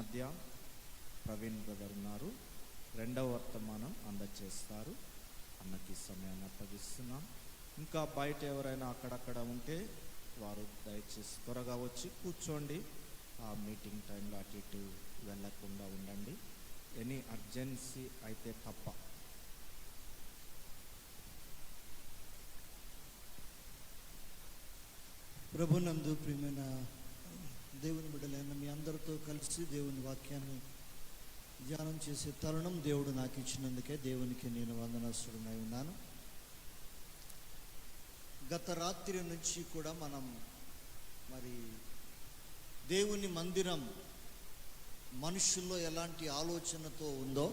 మధ్య ప్రవీణ్ బ్రదర్ ఉన్నారు. రెండవ వర్తమానం అందజేస్తారు. అన్నకి సమయాన్ని అప్పగిస్తున్నాం. ఇంకా బయట ఎవరైనా అక్కడక్కడ ఉంటే వారు దయచేసి త్వరగా వచ్చి కూర్చోండి. ఆ మీటింగ్ టైంలో అటు ఇటు వెళ్ళకుండా ఉండండి, ఎనీ అర్జెన్సీ అయితే తప్ప. ప్రభునందు ప్రియమైన దేవుని బిడ్డలైన మీ అందరితో కలిసి దేవుని వాక్యాన్ని ధ్యానం చేసే తరుణం దేవుడు నాకు ఇచ్చినందుకే దేవునికి నేను వందనస్తుడనై ఉన్నాను. గత రాత్రి నుంచి కూడా మనం దేవుని మందిరం మనుషుల్లో ఎలాంటి ఆలోచనతో ఉందో,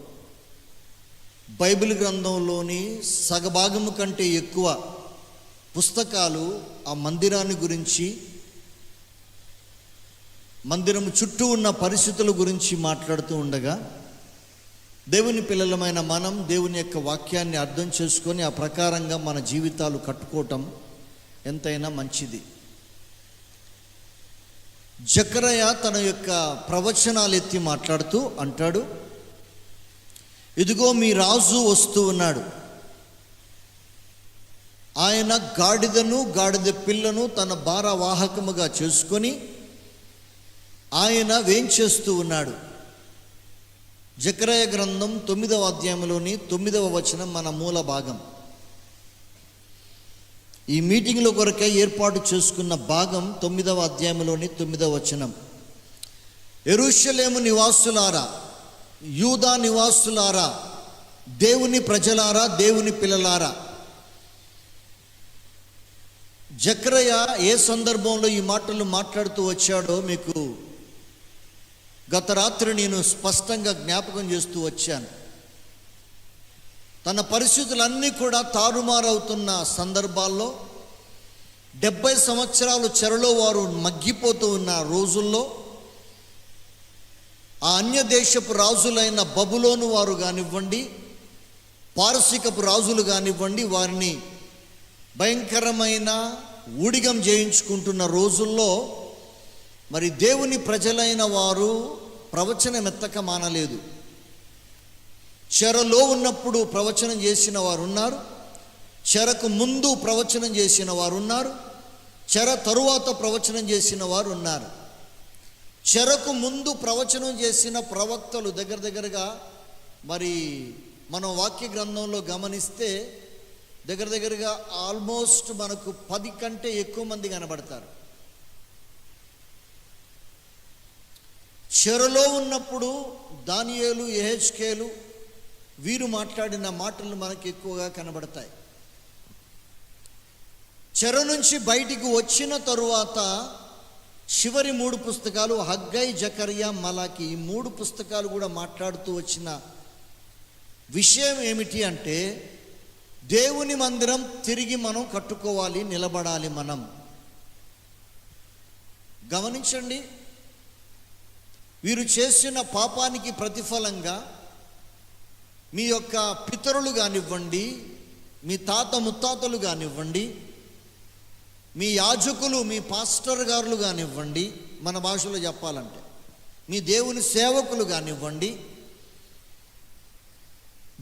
బైబిల్ గ్రంథంలోని సగభాగము కంటే ఎక్కువ పుస్తకాలు ఆ మందిరాన్ని గురించి, మందిరం చుట్టూ ఉన్న పరిస్థితుల గురించి మాట్లాడుతూ ఉండగా, దేవుని పిల్లలమైన మనం దేవుని యొక్క వాక్యాన్ని అర్థం చేసుకొని ఆ ప్రకారంగా మన జీవితాలు కట్టుకోవటం ఎంతైనా మంచిది. జకరయ తన యొక్క ప్రవచనాలు ఎత్తి మాట్లాడుతూ అంటాడు, ఇదిగో మీ రాజు వస్తూ ఉన్నాడు. ఆయన గాడిదను గాడిద పిల్లను తన భారవాహకముగా చేసుకొని ఆయన వేంచేస్తూ ఉన్నాడు. జకరయ గ్రంథం 9వ అధ్యాయంలోని 9వ వచనం మన మూల భాగం. ఈ మీటింగ్లో కొరకై ఏర్పాటు చేసుకున్న భాగం 9వ అధ్యాయంలోని 9వ వచనం. యెరూషలేము నివాసులారా, యూదా నివాసులారా, దేవుని ప్రజలారా, దేవుని పిల్లలారా. జకరయ ఏ సందర్భంలో ఈ మాటలు మాట్లాడుతూ వచ్చాడో మీకు గత రాత్రి నేను స్పష్టంగా జ్ఞాపకం చేస్తూ వచ్చాను. తన పరిస్థితులన్నీ కూడా తారుమారవుతున్న సందర్భాల్లో, 70 సంవత్సరాలు చెరలో వారు మగ్గిపోతూ ఉన్న రోజుల్లో, ఆ అన్య దేశపు రాజులైన బబులోను వారు కానివ్వండి, పారసీకపు రాజులు కానివ్వండి, వారిని భయంకరమైన ఊడిగం చేయించుకుంటున్న రోజుల్లో దేవుని ప్రజలైన వారు ప్రవచనం ఎత్తక మానలేదు. చెరలో ఉన్నప్పుడు ప్రవచనం చేసిన వారు ఉన్నారు, చెరకు ముందు ప్రవచనం చేసిన వారు ఉన్నారు, చెర తరువాత ప్రవచనం చేసిన వారు ఉన్నారు. చెరకు ముందు ప్రవచనం చేసిన ప్రవక్తలు దగ్గరగా మనం వాక్య గ్రంథంలో గమనిస్తే దగ్గరగా ఆల్మోస్ట్ మనకు 10 కంటే ఎక్కువ మంది కనబడతారు. చెరలో ఉన్నప్పుడు దానియేలు, యెహెజ్కేలు వీరు మాట్లాడిన మాటలు మనకు ఎక్కువగా కనబడతాయి. చెర నుంచి బయటికి వచ్చిన తరువాత చివరి 3 పుస్తకాలు హగ్గై, జకర్యా, మలాకి, ఈ 3 పుస్తకాలు కూడా మాట్లాడుతూ వచ్చిన విషయం ఏమిటి అంటే, దేవుని మందిరం తిరిగి మనం కట్టుకోవాలి, నిలబడాలి. మనం గమనించండి, వీరు చేసిన పాపానికి ప్రతిఫలంగా మీ యొక్క పితరులు కానివ్వండి, మీ తాత ముత్తాతలు కానివ్వండి, మీ యాజకులు, మీ పాస్టర్ గారులు కానివ్వండి, మన భాషలో చెప్పాలంటే మీ దేవుని సేవకులు కానివ్వండి,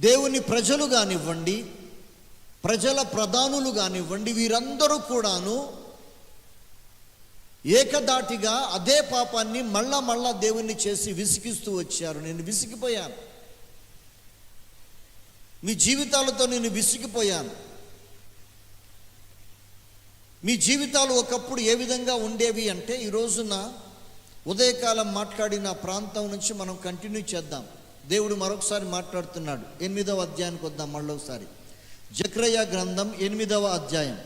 దేవుని ప్రజలు కానివ్వండి, ప్రజల ప్రధానులు కానివ్వండి, వీరందరూ కూడాను ఏకదాటిగా అదే పాపాన్ని మళ్ళా దేవుణ్ణి చేసి విసిగిస్తూ వచ్చారు. నేను విసిగిపోయాను, మీ జీవితాలతో నేను విసిగిపోయాను. మీ జీవితాలు ఒకప్పుడు ఏ విధంగా ఉండేవి అంటే, ఈ రోజున ఉదయకాలం మాట్లాడిన ప్రాంతం నుంచి మనం కంటిన్యూ చేద్దాం. దేవుడు మరొకసారి మాట్లాడుతున్నాడు. 8వ అధ్యాయానికి వద్దాం మళ్ళొకసారి. జకర్యా గ్రంథం 8వ అధ్యాయం.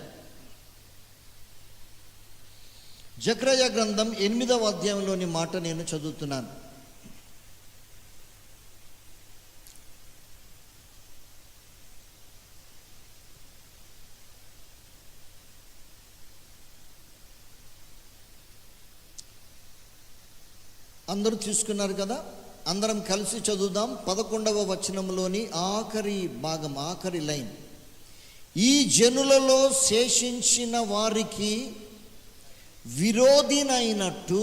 జకర్యా గ్రంథం 8వ అధ్యాయంలోని మాట నేను చదువుతున్నాను. అందరూ తీసుకున్నారు కదా, అందరం కలిసి చదువుదాం. 11వ వచనంలోని ఆఖరి భాగం, ఆఖరి లైన్. ఈ జనులలో శేషించిన వారికి విరోధినైనట్టు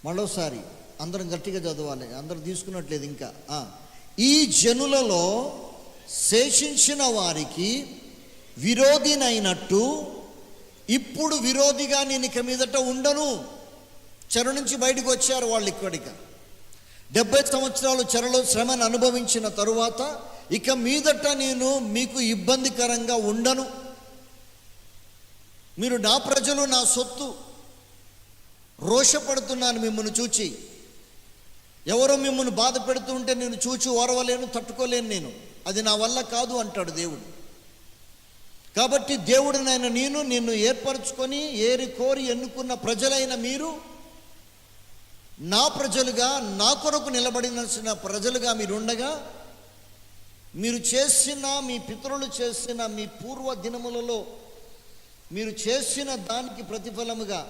మరోసారి అందరం గట్టిగా చదవాలి, అందరు తీసుకున్నట్లేదు ఇంకా. ఈ జనులలో శేషించిన వారికి విరోధినైనట్టు ఇప్పుడు విరోధిగా నేను ఇక మీదట ఉండను. చెర నుంచి బయటకు వచ్చారు వాళ్ళు. ఇక్కడికి 70 సంవత్సరాలు చెరలో శ్రమను అనుభవించిన తరువాత ఇక మీదట నేను మీకు ఇబ్బందికరంగా ఉండను. మీరు నా ప్రజలు, నా సొత్తు. రోషపడుతున్నాను మిమ్మల్ని చూచి. ఎవరో మిమ్మల్ని బాధ పెడుతూ ఉంటే నేను చూచి ఓర్వలేను, తట్టుకోలేను. నేను అది నా వల్ల కాదు అంటాడు దేవుడు. కాబట్టి దేవుడినైనా నేను నిన్ను ఏర్పరచుకొని ఏరి కోరి ఎన్నుకున్న ప్రజలైన మీరు నా ప్రజలుగా, నా కొరకు నిలబడిన ప్రజలుగా మీరు ఉండగా, మీరు చేసిన, మీ పితరులు చేసిన, మీ పూర్వ దినములలో మీరు చేసిన దానికి ప్రతిఫలముగా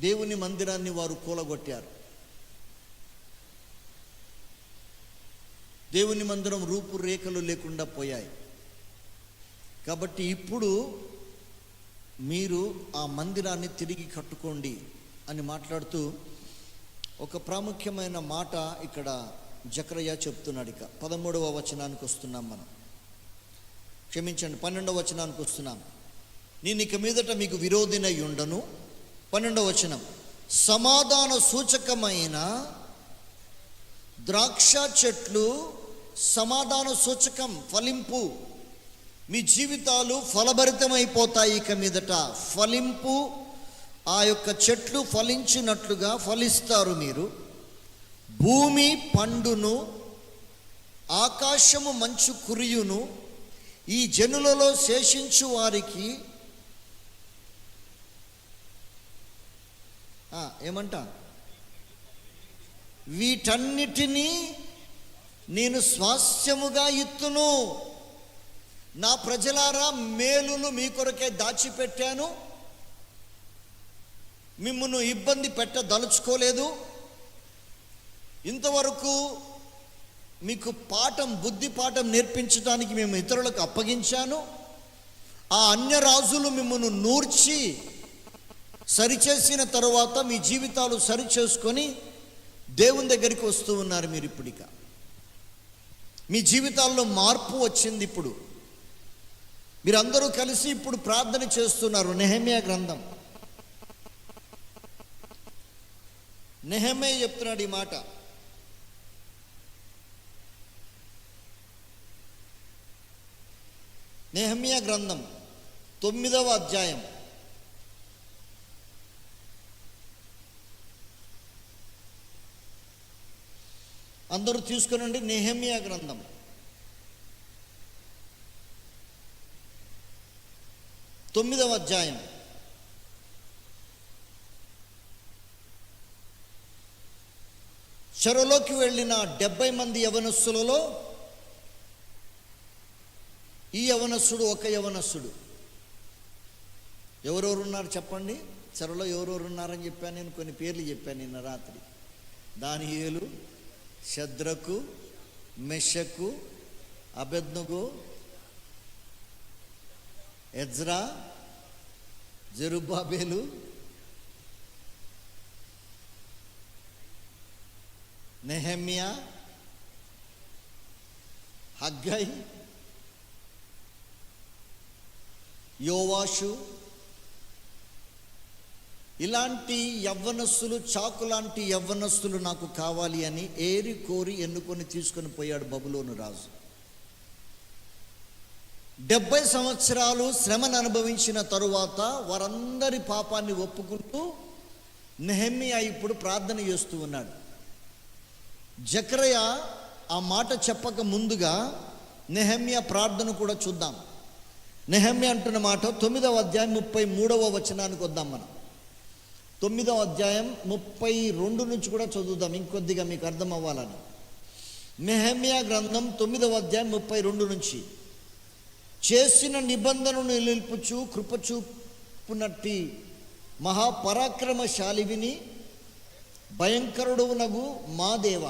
దేవుని మందిరాన్ని వారు కూలగొట్టారు. దేవుని మందిరం రూపురేఖలు లేకుండా పోయాయి. కాబట్టి ఇప్పుడు మీరు ఆ మందిరాన్ని తిరిగి కట్టుకోండి అని మాట్లాడుతూ ఒక ప్రాముఖ్యమైన మాట ఇక్కడ జకర్యా చెప్తున్నాడు. ఇక 13వ వచనానికి వస్తున్నాం మనం. క్షమించండి, 12వ వచనానికి వస్తున్నాం. నేను ఇక మీదట మీకు విరోధినై ఉండను. 12వ వచనం, సమాధాన సూచకమైన ద్రాక్ష చెట్లు, సమాధాన సూచకం, ఫలింపు. మీ జీవితాలు ఫలభరితమైపోతాయి. ఇక మీదట ఫలింపు, ఆ యొక్క చెట్లు ఫలించినట్లుగా ఫలిస్తారు మీరు. భూమి పండును, ఆకాశము మంచు కురియును. ఈ జనులలో శేషించు వారికి ఏమంట, వీటన్నిటినీ నేను స్వాస్థ్యముగా ఇత్తును. నా ప్రజలారా, మేలును మీ కొరకే దాచిపెట్టాను. మిమ్మును ఇబ్బంది పెట్టదలుచుకోలేదు. ఇంతవరకు మీకు బుద్ధి పాఠం నేర్పించడానికి మేము ఇతరులకు అప్పగించాను. ఆ అన్యరాజులు మిమ్మల్ని నూర్చి సరిచేసిన తరువాత మీ జీవితాలు సరిచేసుకొని దేవుని దగ్గరికి వస్తూ ఉన్నారు. మీరు ఇప్పుడిక మీ జీవితాల్లో మార్పు వచ్చింది. ఇప్పుడు మీరందరూ కలిసి ఇప్పుడు ప్రార్థన చేస్తున్నారు. నెహెమ్యా గ్రంథం, నెహెమ్యా చెప్తున్నాడు ఈ మాట. నెహెమ్యా గ్రంథం 9వ అధ్యాయం అందరూ తీసుకునండి. నెహెమ్యా గ్రంథం 9వ అధ్యాయం చెరలోకి వెళ్ళిన 70 మంది యవనస్తులలో ఈ యవనస్తుడు ఒక యవనస్తుడు. ఎవరెవరు ఉన్నారు చెప్పండి? చెరలో ఎవరెవరు ఉన్నారని చెప్పాను నేను. కొన్ని పేర్లు చెప్పాను నిన్న రాత్రి. దానియేలు, షద్రకు, మెషకు, అబేద్నెగో, ఎజ్రా, జెరుబ్బాబెలు, నెహెమ్యా, హగ్గై, యోవాషు. ఇలాంటి యవ్వనస్తులు, చాకు లాంటి యవ్వనస్తులు నాకు కావాలి అని ఏరి కోరి ఎన్నుకొని తీసుకొని పోయాడు బబులోను రాజు. 70 సంవత్సరాలు శ్రమను అనుభవించిన తరువాత వారందరి పాపాన్ని ఒప్పుకుంటూ నెహెమ్యా ఇప్పుడు ప్రార్థన చేస్తూ ఉన్నాడు. జకర్యా ఆ మాట చెప్పక ముందుగా నెహెమ్యా ప్రార్థన కూడా చూద్దాం. నెహెమ్యా అంటున్న మాట 9వ అధ్యాయం 33వ వచనానికి వద్దాం మనం. 9వ అధ్యాయం 32 నుంచి కూడా చదువుదాం, ఇంకొద్దిగా మీకు అర్థం అవ్వాలని. నెహెమ్యా గ్రంథం 9వ అధ్యాయం 32 నుంచి, చేసిన నిబంధనను నిలుపుచు కృపచూపునట్టి మహాపరాక్రమశాలివిని, భయంకరుడునగు మా దేవ.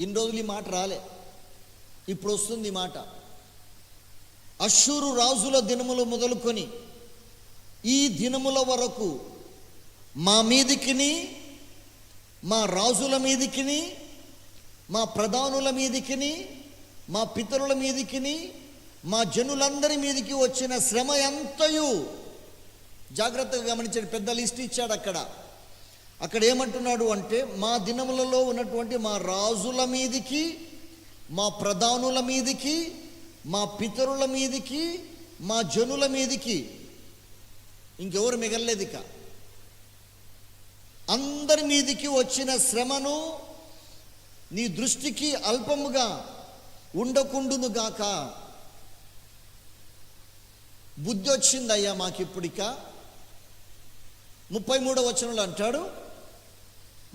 ఇన్ని రోజులు ఈ మాట రాలే, ఇప్పుడు వస్తుంది ఈ మాట. అష్షూరు రాజుల దినములు మొదలుకొని ఈ దినముల వరకు మా మీదికిని, మా రాజుల మీదికిని, మా ప్రధానుల మీదికిని, మా పితరుల మీదికిని, మా జనులందరి మీదికి వచ్చిన శ్రమ ఎంతయు, జాగ్రత్తగా గమనించండి, పెద్ద లిస్ట్ ఇచ్చాడు అక్కడ ఏమంటున్నాడు అంటే, మా దినములలో ఉన్నటువంటి మా రాజుల మీదికి, మా ప్రధానుల మీదికి, మా పితరుల మీదికి, మా జనుల మీదికి, ఇంకెవరు మిగలలేదు ఇక, అందరి మీదికి వచ్చిన శ్రమను నీ దృష్టికి అల్పముగా ఉండకుండునుగాక. బుద్ధి వచ్చిందయ్యా మాకిప్పుడిక. 33వ వచనంలో అంటాడు,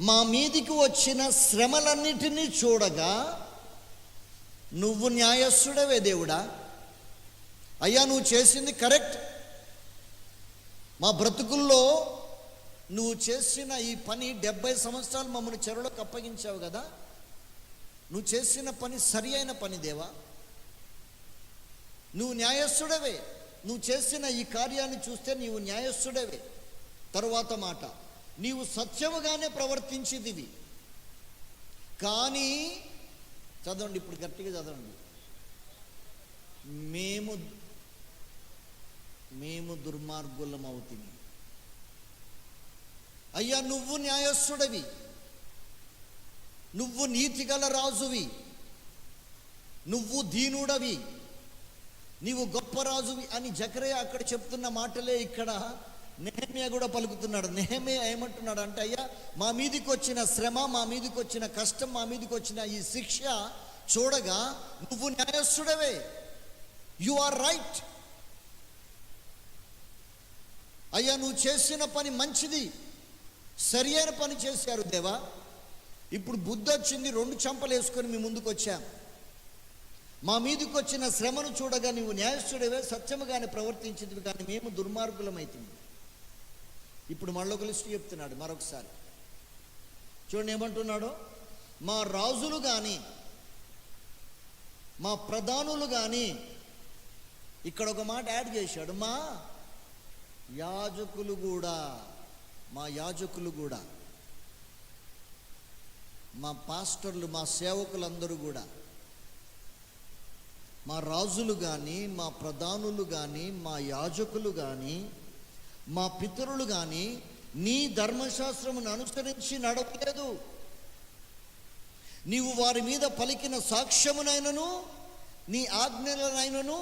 మా మీదికి వచ్చిన శ్రమలన్నిటినీ చూడగా నువ్వు న్యాయస్థుడవే దేవుడా. అయ్యా నువ్వు చేసింది కరెక్ట్. మా బ్రతుకుల్లో నువ్వు చేసిన ఈ పని 70 సంవత్సరాలు మమ్మల్ని చెరలోకి అప్పగించావు కదా, నువ్వు చేసిన పని సరి అయిన పని దేవా. నువ్వు న్యాయస్థుడవే. నువ్వు చేసిన ఈ కార్యాన్ని చూస్తే నీవు న్యాయస్థుడవే. తరువాత మాట, నీవు సత్యముగానే ప్రవర్తించిదివి. కానీ చదవండి, ఇప్పుడు గట్టిగా చదవండి, మేము దుర్మార్గులం అవుతుంది. అయ్యా నువ్వు న్యాయస్థుడవి, నువ్వు నీతిగల రాజువి, నువ్వు దీనుడవి, నీవు గొప్ప రాజువి అని జకరియా అక్కడ చెప్తున్న మాటలే ఇక్కడ నెహెమ్యా కూడా పలుకుతున్నాడు. నెహెమ్యా ఏమంటున్నాడు అంటే, అయ్యా మా మీదికి వచ్చిన శ్రమ, మా మీదికి వచ్చిన కష్టం, మా మీదికి వచ్చిన ఈ శిక్ష చూడగా నువ్వు న్యాయస్థుడవే. You are right. అయ్యా నువ్వు చేసిన పని మంచిది, సరి అయిన పని చేశారు దేవా. ఇప్పుడు బుద్ధి వచ్చింది, 2 చెంపలు వేసుకొని మీ ముందుకు వచ్చాం. మా మీదకి వచ్చిన శ్రమను చూడగా నీవు న్యాయస్థుడవే, సత్యముగానే ప్రవర్తించింది, కానీ మేము దుర్మార్గులమైతుంది. ఇప్పుడు మళ్ళీ ఒక లిస్టు చెప్తున్నాడు మరొకసారి చూడండి ఏమంటున్నాడో. మా రాజులు కానీ, మా ప్రధానులు కానీ, ఇక్కడ ఒక మాట యాడ్ చేశాడు, మా యాజకులు కూడా, మా యాజకులు కూడా, మా పాస్టర్లు, మా సేవకులందరూ కూడా, మా రాజులు కానీ, మా ప్రధానులు కానీ, మా యాజకులు కానీ, మా పితరులు కానీ నీ ధర్మశాస్త్రమును అనుసరించి నడవలేదు. నీవు వారి మీద పలికిన సాక్ష్యమునైనను నీ ఆజ్ఞలనైనను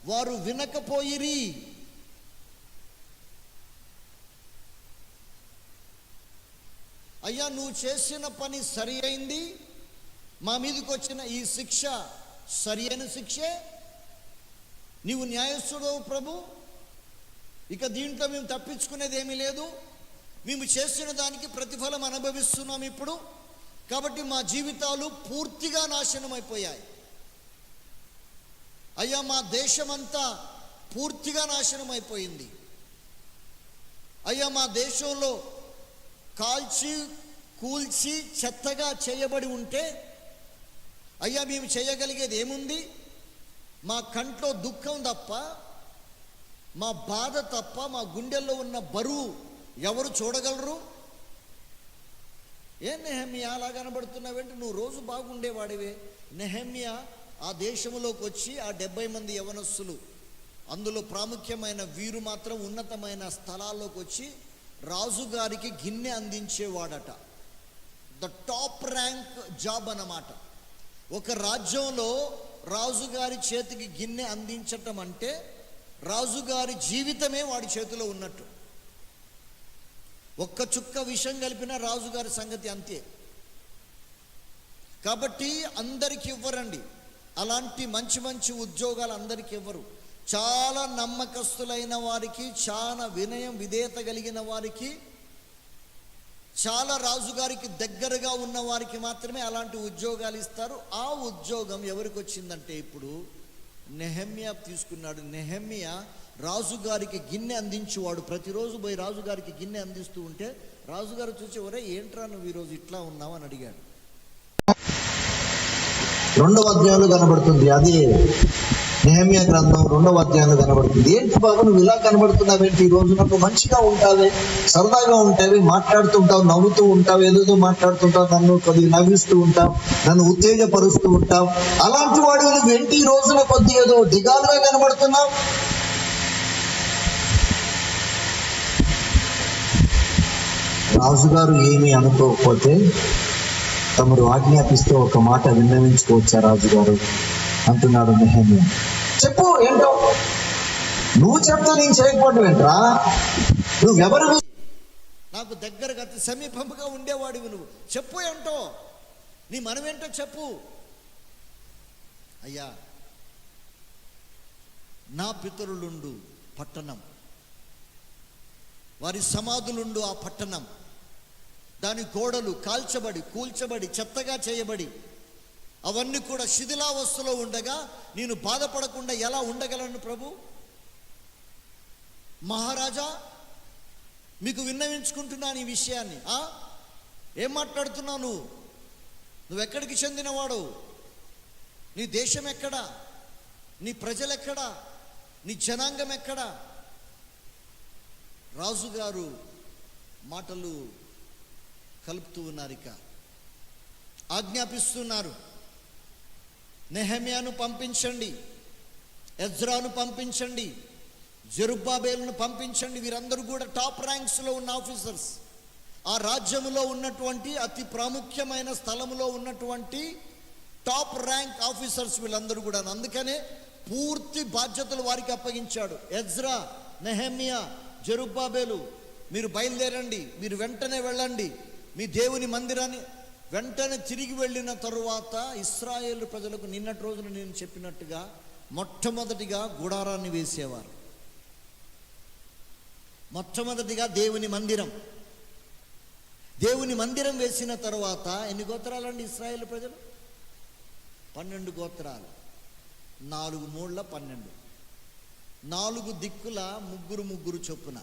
వారు వినకపోయిరి. అయ్యా నువ్వు చేసిన పని సరి అయింది, మా మీదకి వచ్చిన ఈ శిక్ష సరి అయిన శిక్షే, నీవు న్యాయస్థుడవు ప్రభు. ఇక దీంట్లో మేము తప్పించుకునేది ఏమీ లేదు, మేము చేసిన దానికి ప్రతిఫలం అనుభవిస్తున్నాం ఇప్పుడు. కాబట్టి మా జీవితాలు పూర్తిగా నాశనం అయిపోయాయి. అయ్యా మా దేశమంతా పూర్తిగా నాశనం అయిపోయింది. అయ్యా మా దేశంలో కాల్చి కూల్చి చెత్తగా చేయబడి ఉంటే, అయ్యా మేము చేయగలిగేది ఏముంది? మా కంట్లో దుఃఖం తప్ప, మా బాధ తప్ప, మా గుండెల్లో ఉన్న బరువు ఎవరు చూడగలరు? నెహెమ్యా అలా కనబడుతున్నావేంటి? నువ్వు రోజు బాగుండేవాడివే. నెహెమ్యా ఆ దేశంలోకి వచ్చి ఆ 70 మంది యవనస్తులు, అందులో ప్రాముఖ్యమైన వీరు మాత్రం ఉన్నతమైన స్థలాల్లోకి వచ్చి రాజుగారికి గిన్నె అందించేవాడట. ద టాప్ ర్యాంక్ జాబ్ అన్నమాట. ఒక రాజ్యంలో రాజుగారి చేతికి గిన్నె అందించటం అంటే రాజుగారి జీవితమే వాడి చేతిలో ఉన్నట్టు. ఒక్క చుక్క విషం కలిపిన రాజుగారి సంగతి అంతే. కాబట్టి అందరికి ఇవ్వరండి అలాంటి మంచి మంచి ఉద్యోగాలు, అందరికి ఇవ్వరు. చాలా నమ్మకస్తులైన వారికి, చాలా వినయం విధేయత కలిగిన వారికి, చాలా రాజుగారికి దగ్గరగా ఉన్న వారికి మాత్రమే అలాంటి ఉద్యోగాలు ఇస్తారు. ఆ ఉద్యోగం ఎవరికి వచ్చిందంటే ఇప్పుడు నెహెమ్యా తీసుకున్నాడు. నెహెమ్యా రాజుగారికి గిన్నె అందించేవాడు. ప్రతిరోజు పోయి రాజుగారికి గిన్నె అందిస్తూ ఉంటే రాజుగారు చూసి, ఒరే ఏంట్రా నువ్వు ఈరోజు ఇట్లా ఉన్నావు అని అడిగాడు. 2వ అధ్యాయంలో కనబడుతుంది. అది నెహెమ్యా గ్రంథం 2వ అధ్యాయంలో కనబడుతుంది. ఏంటి బాబు నువ్వు ఇలా కనబడుతున్నావేంటి? ఈ రోజు నాకు మంచిగా ఉంటావే, సరదాగా ఉంటావే, మాట్లాడుతుంటావు, నవ్వుతూ ఉంటావు, ఏదేదో మాట్లాడుతుంటావు, నన్ను కొద్దిగా నవ్విస్తూ ఉంటావు, నన్ను ఉత్తేజపరుస్తూ ఉంటావు. అలాంటి వాడు నువ్వేంటి ఈ రోజున కొద్దిగా ఏదో దిగాలుగా కనబడుతున్నావు? రాజుగారు ఏమీ అనుకోకపోతే తమరు ఆజ్ఞాపిస్తే ఒక మాట విన్నవించుకోవచ్చా రాజుగారు అంటున్నాడు నెహెమ్యా. చెప్పు ఏంటో, నువ్వు చెప్తే నేను చేయకపోవడం ఏంట్రా? నువ్వెవరు? నాకు దగ్గరగా అతి సమీపంగా ఉండేవాడివి నువ్వు. చెప్పు ఏంటో, నీ మనమేంటో చెప్పు. అయ్యా, నా పితరులుండు పట్టణం, వారి సమాధులుండు ఆ పట్టణం, దాని గోడలు కాల్చబడి కూల్చబడి చెత్తగా చేయబడి అవన్నీ కూడా శిథిలావస్థలో ఉండగా నేను బాధపడకుండా ఎలా ఉండగలను ప్రభు? మహారాజా, మీకు విన్నవించుకుంటున్నాను ఈ విషయాన్ని. ఏం మాట్లాడుతున్నావు నువ్వెక్కడికి చెందినవాడు? నీ దేశం ఎక్కడా? నీ ప్రజలెక్కడా? నీ జనాంగం ఎక్కడా? రాజుగారు మాటలు కలుపుతూ ఉన్నారు, ఇక ఆజ్ఞాపిస్తున్నారు. నెహెమ్యాను పంపించండి, ఎజ్రాను పంపించండి, జెరుబ్బాబేలును పంపించండి. వీరందరూ కూడా టాప్ ర్యాంక్స్లో ఉన్న ఆఫీసర్స్, ఆ రాజ్యములో ఉన్నటువంటి అతి ప్రాముఖ్యమైన స్థలములో ఉన్నటువంటి టాప్ ర్యాంక్ ఆఫీసర్స్ వీళ్ళందరూ కూడా. అందుకనే పూర్తి బాధ్యతలు వారికి అప్పగించాడు. ఎజ్రా, నెహెమ్యా, జెరుబ్బాబేలు, మీరు బయలుదేరండి, మీరు వెంటనే వెళ్ళండి మీ దేవుని మందిరాన్ని. వెంటనే తిరిగి వెళ్ళిన తరువాత ఇశ్రాయేలు ప్రజలకు నిన్నటి రోజున నేను చెప్పినట్టుగా మొట్టమొదటిగా గుడారాన్ని వేసేవారు. మొట్టమొదటిగా దేవుని మందిరం వేసిన తరువాత ఎన్ని గోత్రాలండి ఇశ్రాయేలు ప్రజలు? 12 గోత్రాలు, 4 మూళ్ళ 12, 4 దిక్కుల ముగ్గురు చొప్పున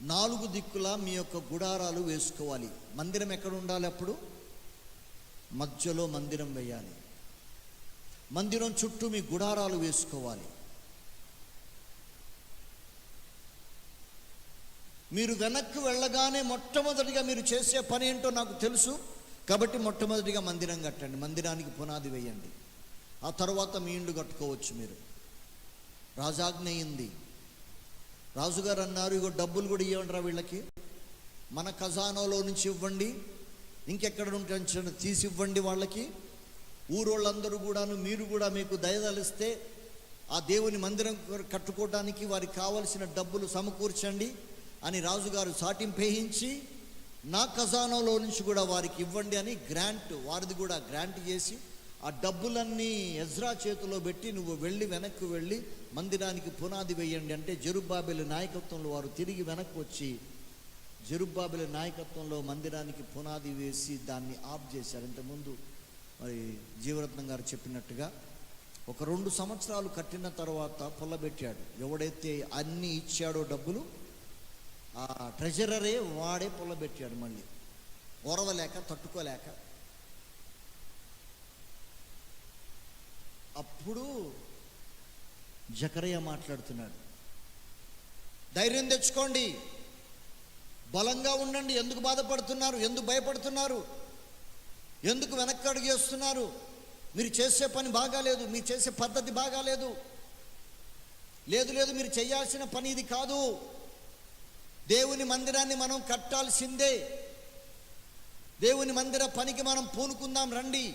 4 దిక్కుల మీ యొక్క గుడారాలు వేసుకోవాలి. మందిరం ఎక్కడ ఉండాలి? అప్పుడు మధ్యలో మందిరం వేయాలి. మందిరం చుట్టూ మీ గుడారాలు వేసుకోవాలి. మీరు వెనక్కి వెళ్ళగానే మొట్టమొదటిగా మీరు చేసే పని ఏంటో నాకు తెలుసు కాబట్టి మొట్టమొదటిగా మందిరం కట్టండి, మందిరానికి పునాది వేయండి. ఆ తర్వాత మీ ఇండ్లు కట్టుకోవచ్చు మీరు. రాజాజ్ఞ అయింది. రాజుగారు అన్నారు, ఇగో డబ్బులు కూడా ఇవ్వండిరా వీళ్ళకి, మన ఖజానాలో నుంచి ఇవ్వండి, ఇంకెక్కడ ఉంటే తీసి ఇవ్వండి వాళ్ళకి. ఊరోళ్ళందరూ కూడాను మీరు కూడా మీకు దయదలిస్తే ఆ దేవుని మందిరం కట్టుకోవడానికి వారికి కావలసిన డబ్బులు సమకూర్చండి అని రాజుగారు సాటింపేయించి నా ఖజానాలో నుంచి కూడా వారికి ఇవ్వండి అని వారిది కూడా గ్రాంట్ చేసి ఆ డబ్బులన్నీ ఎజ్రా చేతిలో పెట్టి నువ్వు వెళ్ళి వెనక్కి వెళ్ళి మందిరానికి పునాది వేయండి అంటే జెరుబ్బాబెలు నాయకత్వంలో వారు తిరిగి వెనక్కి వచ్చి జెరుబ్బాబెలు నాయకత్వంలో మందిరానికి పునాది వేసి దాన్ని ఆఫ్ చేశారు. ఇంతకుముందు మరి జీవరత్నం గారు చెప్పినట్టుగా ఒక 2 సంవత్సరాలు కట్టిన తర్వాత పొల్లబెట్టాడు. ఎవడైతే అన్ని ఇచ్చాడో డబ్బులు ఆ ట్రెజరరే వాడే పొల్లబెట్టాడు. మళ్ళీ ఓరవలేక తట్టుకోలేక అప్పుడు జకరియా మాట్లాడుతున్నాడు, ధైర్యం తెచ్చుకోండి, బలంగా ఉండండి, ఎందుకు బాధపడుతున్నారు, ఎందుకు భయపడుతున్నారు, ఎందుకు వెనక్కి అడుగేస్తున్నారు? మీరు చేసే పని బాగాలేదు, మీరు చేసే పద్ధతి బాగాలేదు. లేదు మీరు చేయాల్సిన పని ఇది కాదు. దేవుని మందిరాన్ని మనం కట్టాల్సిందే. దేవుని మందిర పనికి మనం పూనుకుందాం రండి.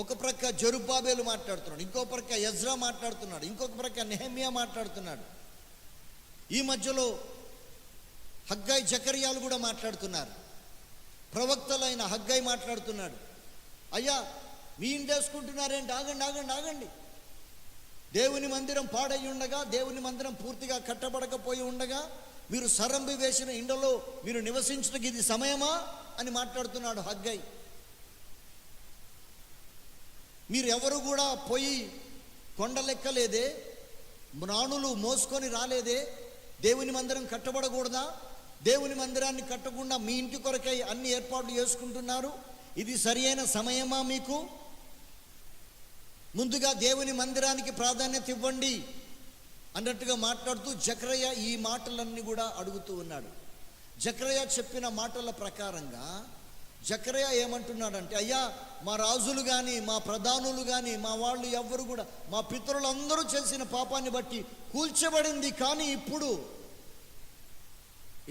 ఒక ప్రక్క జెరుబ్బాబేలు మాట్లాడుతున్నాడు, ఇంకో ప్రక్క ఎజ్రా మాట్లాడుతున్నాడు, ఇంకొక ప్రక్క నెహెమ్యా మాట్లాడుతున్నాడు. ఈ మధ్యలో హగ్గై, జకర్యాలు కూడా మాట్లాడుతున్నారు. ప్రవక్తలైన హగ్గై మాట్లాడుతున్నాడు, అయ్యా మీ ఇంటేసుకుంటున్నారేంటి? ఆగండి. దేవుని మందిరం పాడై ఉండగా, దేవుని మందిరం పూర్తిగా కట్టబడకపోయి ఉండగా మీరు సరంబి వేసిన ఇండలో మీరు నివసించడానికి ఇది సమయమా అని మాట్లాడుతున్నాడు హగ్గై. మీరు ఎవరు కూడా పోయి కొండలెక్కలేదే, మ్రాణులు మోసుకొని రాలేదే, దేవుని మందిరం కట్టబడకూడదా? దేవుని మందిరాన్ని కట్టకుండా మీ ఇంటి కొరకై అన్ని ఏర్పాట్లు చేసుకుంటున్నారు. ఇది సరి అయిన సమయమా మీకు? ముందుగా దేవుని మందిరానికి ప్రాధాన్యత ఇవ్వండి అన్నట్టుగా మాట్లాడుతూ జకర్యా ఈ మాటలన్నీ కూడా అడుగుతూ ఉన్నాడు. జకర్యా చెప్పిన మాటల ప్రకారంగా జకర్యా ఏమంటున్నాడంటే, అయ్యా మా రాజులు కానీ మా ప్రధానులు కానీ మా వాళ్ళు ఎవ్వరు కూడా, మా పితరులందరూ చేసిన పాపాన్ని బట్టి కూల్చబడింది, కానీ ఇప్పుడు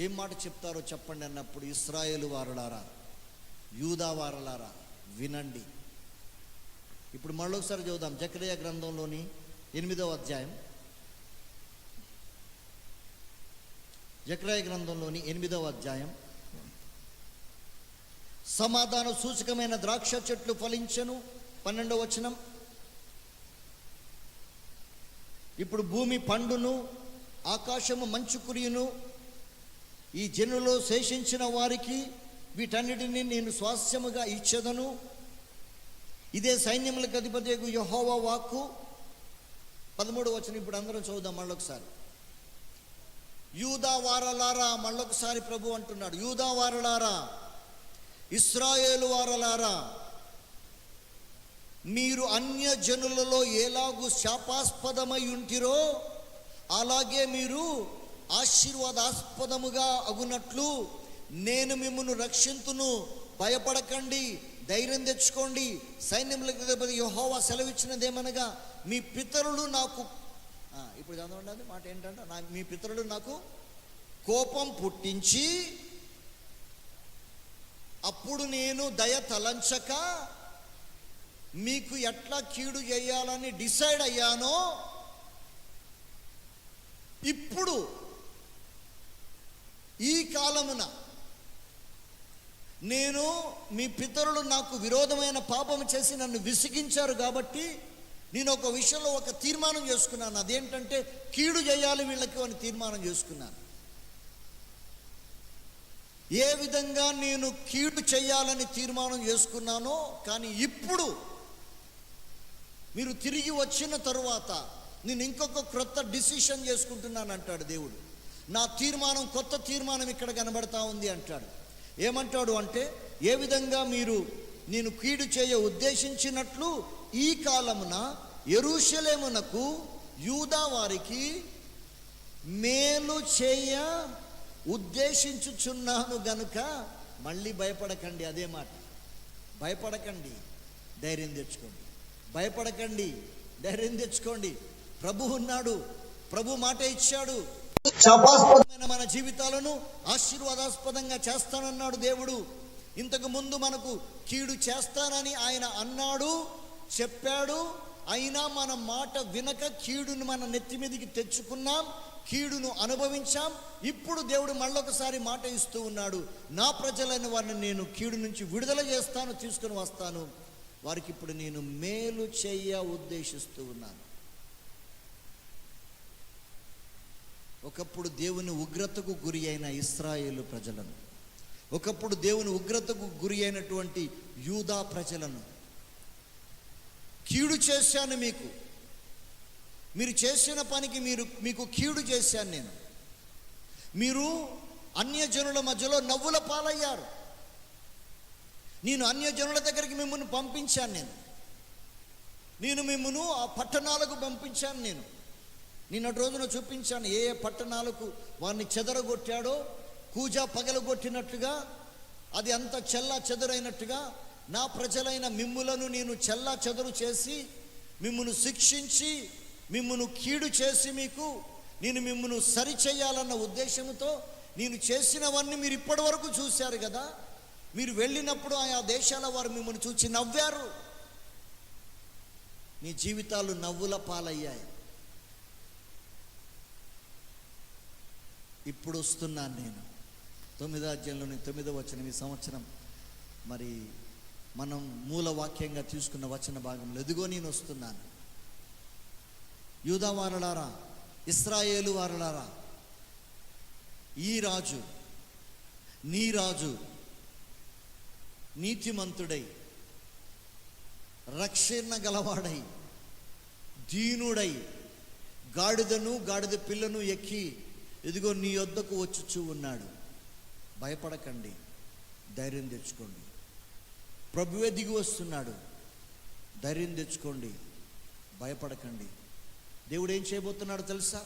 ఏం మాట చెప్తారో చెప్పండి అన్నప్పుడు, ఇశ్రాయేలు వారలారా, యూదా వారలారా వినండి. ఇప్పుడు మళ్ళొకసారి చదువుదాం జకర్యా గ్రంథంలోని 8వ అధ్యాయం. జకర్యా గ్రంథంలోని 8వ అధ్యాయం. సమాధాన సూచకమైన ద్రాక్ష చెట్లు ఫలించెను, 12వ వచనం. ఇప్పుడు భూమి పండును, ఆకాశము మంచు కురియును, ఈ జనులో శేషించిన వారికి వీటన్నిటిని నేను స్వాస్యముగా ఇచ్చెదను. ఇదే సైన్యములకు అధిపతియగు యెహోవా వాక్కు. 13వ వచనం. ఇప్పుడు అందరం చదువుదాం మళ్ళొకసారి. యూదా వారలారా, మళ్ళొకసారి ప్రభు అంటున్నాడు, యూదా వారలారా, ఇశ్రాయేలు వారలారా, మీరు అన్య జనులలో ఎలాగూ శాపాస్పదమై ఉంటిరో అలాగే మీరు ఆశీర్వాదాస్పదముగా అగునట్లు నేను మిమ్మును రక్షింతును. భయపడకండి, ధైర్యం తెచ్చుకోండి. సైన్యములకు అధిపతి యెహోవా సెలవిచ్చినదేమనగా, మీ పితరులు నాకు, ఇప్పుడు చదవండి అది మాట ఏంటంటే, మీ పితరులు నాకు కోపం పుట్టించి అప్పుడు నేను దయ తలంచక మీకు ఎట్లా కీడు చేయాలని డిసైడ్ అయ్యానో, ఇప్పుడు ఈ కాలమున నేను, మీ పితరులు నాకు విరోధమైన పాపము చేసి నన్ను విసిగించారు కాబట్టి నేను ఒక విషయంలో ఒక తీర్మానం చేసుకున్నాను. అదేంటంటే కీడు చేయాలి వీళ్ళకి అని తీర్మానం చేసుకున్నాను. ఏ విధంగా నేను కీడు చేయాలని తీర్మానం చేసుకున్నానో, కానీ ఇప్పుడు మీరు తిరిగి వచ్చిన తరువాత నేను ఇంకొక క్రొత్త డిసిషన్ చేసుకుంటున్నాను అంటాడు దేవుడు. నా తీర్మానం, కొత్త తీర్మానం ఇక్కడ కనబడతా ఉంది అంటాడు. ఏమంటాడు అంటే, ఏ విధంగా మీరు నేను కీడు చేయ ఉద్దేశించినట్లు ఈ కాలమున యెరూషలేమునకు యూదా వారికి మేలు చేయ ఉద్దేశించుచున్నాను గనుక మళ్ళీ భయపడకండి. అదే మాట, భయపడకండి, ధైర్యం తెచ్చుకోండి. భయపడకండి, ధైర్యం తెచ్చుకోండి. ప్రభు ఉన్నాడు, ప్రభు మాట ఇచ్చాడు. శాపాస్పదమైన మన జీవితాలను ఆశీర్వాదాస్పదంగా చేస్తానన్నాడు దేవుడు. ఇంతకు ముందు మనకు కీడు చేస్తానని ఆయన అన్నాడు, చెప్పాడు. అయినా మన మాట వినక కీడును మన నెత్తి మీదకి తెచ్చుకున్నాం, కీడును అనుభవించాం. ఇప్పుడు దేవుడు మళ్ళొకసారి మాట ఇస్తూ ఉన్నాడు, నా ప్రజలైన వారిని నేను కీడు నుంచి విడుదల చేస్తాను, తీసుకుని వస్తాను. వారికి ఇప్పుడు నేను మేలు చేయ ఉద్దేశిస్తూ ఉన్నాను. ఒకప్పుడు దేవుని ఉగ్రతకు గురి అయిన ఇశ్రాయేలు ప్రజలను, ఒకప్పుడు దేవుని ఉగ్రతకు గురి అయినటువంటి యూదా ప్రజలను కీడు చేశాను. మీరు చేసిన పనికి మీకు కీడు చేశాను నేను. మీరు అన్యజనుల మధ్యలో నవ్వుల పాలయ్యారు. నేను అన్యజనుల దగ్గరికి మిమ్మల్ని పంపించాను. నేను మిమ్మల్ని ఆ పట్టణాలకు పంపించాను. నిన్నటి రోజున చూపించాను ఏ ఏ పట్టణాలకు వారిని చెదరగొట్టాడో. కూజా పగలగొట్టినట్టుగా, అది అంత చెల్లా చెదరైనట్టుగా నా ప్రజలైన మిమ్ములను నేను చెల్లా చెదరు చేసి, మిమ్మును శిక్షించి, మిమ్మును కీడు చేసి నేను మిమ్మును సరిచేయాలన్న ఉద్దేశంతో నేను చేసినవన్నీ మీరు ఇప్పటి వరకు చూశారు కదా. మీరు వెళ్ళినప్పుడు ఆయా దేశాల వారు మిమ్మల్ని చూసి నవ్వారు. మీ జీవితాలు నవ్వుల పాలయ్యాయి. ఇప్పుడు వస్తున్నాను నేను. 9వ అధ్యాయంలోని 9వ వచనం. ఈ సంవత్సరం మరి మనం మూల వాక్యంగా తీసుకున్న వచన భాగంలో, ఎదుగో నేను వస్తున్నాను. యూదా వారలారా, ఇశ్రాయేలు వారలారా, ఈ రాజు, నీ రాజు నీతిమంతుడై, రక్షణ గలవాడై, దీనుడై, గాడిదను గాడిద పిల్లను ఎక్కి ఇదిగో నీ యొద్దకు వచ్చుచూ ఉన్నాడు. భయపడకండి, ధైర్యం తెచ్చుకోండి. ప్రభువే దిగి వస్తున్నాడు. ధైర్యం తెచ్చుకోండి, భయపడకండి. దేవుడు ఏం చేయబోతున్నాడో తెలుసా?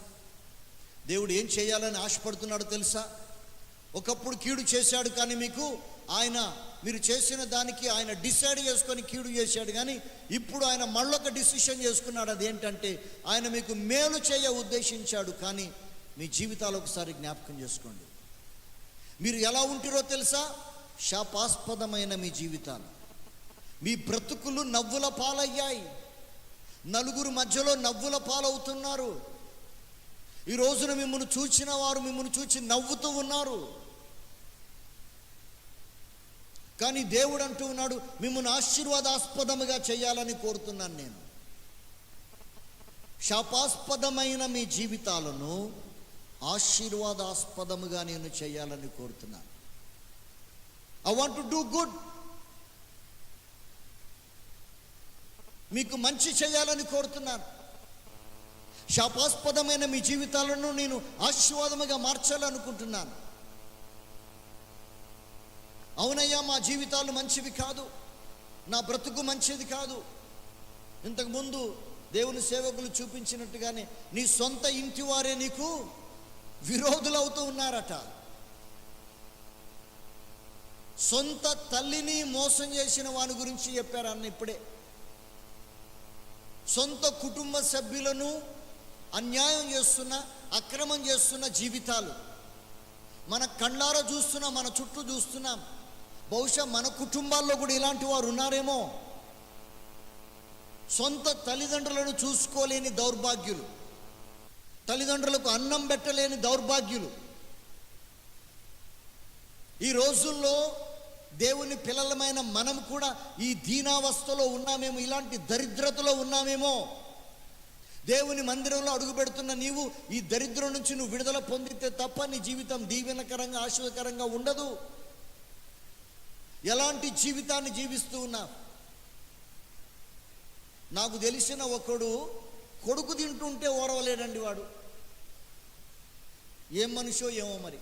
దేవుడు ఏం చేయాలని ఆశపడుతున్నాడో తెలుసా? ఒకప్పుడు కీడు చేశాడు, కానీ మీరు చేసిన దానికి ఆయన డిసైడ్ చేసుకొని కీడు చేశాడు. కానీ ఇప్పుడు ఆయన మళ్ళొక డిసిషన్ చేసుకున్నాడు. అదేంటంటే ఆయన మీకు మేలు చేయ ఉద్దేశించాడు. కానీ మీ జీవితాలు ఒకసారి జ్ఞాపకం చేసుకోండి. మీరు ఎలా ఉంటారో తెలుసా? శాపాస్పదమైన మీ జీవితాలు, మీ బ్రతుకులు నవ్వుల పాలయ్యాయి. నలుగురు మధ్యలో నవ్వుల పాలవుతున్నారు. ఈ రోజున మిమ్మల్ని చూచిన వారు మిమ్మల్ని చూచి నవ్వుతూ ఉన్నారు. కానీ దేవుడు అంటూ ఉన్నాడు, మిమ్మల్ని ఆశీర్వాదాస్పదముగా చేయాలని కోరుతున్నాను నేను. శాపాస్పదమైన మీ జీవితాలను ఆశీర్వాదాస్పదముగా నేను చేయాలని కోరుతున్నాను. I want to do good. మీకు మంచి చేయాలని కోరుతున్నాను. శాపాస్పదమైన మీ జీవితాలను నేను ఆశీర్వాదముగా మార్చాలనుకుంటున్నాను. అవునయ్యా, మా జీవితాలు మంచివి కాదు, నా బ్రతుకు మంచిది కాదు. ఇంతకుముందు దేవుని సేవకులు చూపించినట్టుగానే నీ సొంత ఇంటి వారే నీకు విరోధులు అవుతూ ఉన్నారట. సొంత తల్లిని మోసం చేసిన వాని గురించి చెప్పారు అన్న ఇప్పుడే. సొంత కుటుంబ సభ్యులను అన్యాయం చేస్తున్న, అక్రమం చేస్తున్న జీవితాలు మన కళ్ళారా చూస్తున్నాం, మన చుట్టూ చూస్తున్నాం. బహుశా మన కుటుంబాల్లో కూడా ఇలాంటి వారు ఉన్నారేమో. సొంత తల్లిదండ్రులను చూసుకోలేని దౌర్భాగ్యులు, తల్లిదండ్రులకు అన్నం పెట్టలేని దౌర్భాగ్యులు. ఈ రోజుల్లో దేవుని పిల్లలమైన మనం కూడా ఈ దీనావస్థలో ఉన్నామేమో, ఇలాంటి దరిద్రతలో ఉన్నామేమో. దేవుని మందిరంలో అడుగు పెడుతున్న నీవు ఈ దరిద్రం నుంచి నువ్వు విడుదల పొందితే తప్ప నీ జీవితం దీవెనకరంగా, ఆశీర్వదకరంగా ఉండదు. ఎలాంటి జీవితాన్ని జీవిస్తూ ఉన్నా. నాకు తెలిసిన ఒకడు కొడుకు తింటుంటే ఓరవలేడండి. వాడు ఏం మనిషో ఏమో మరి.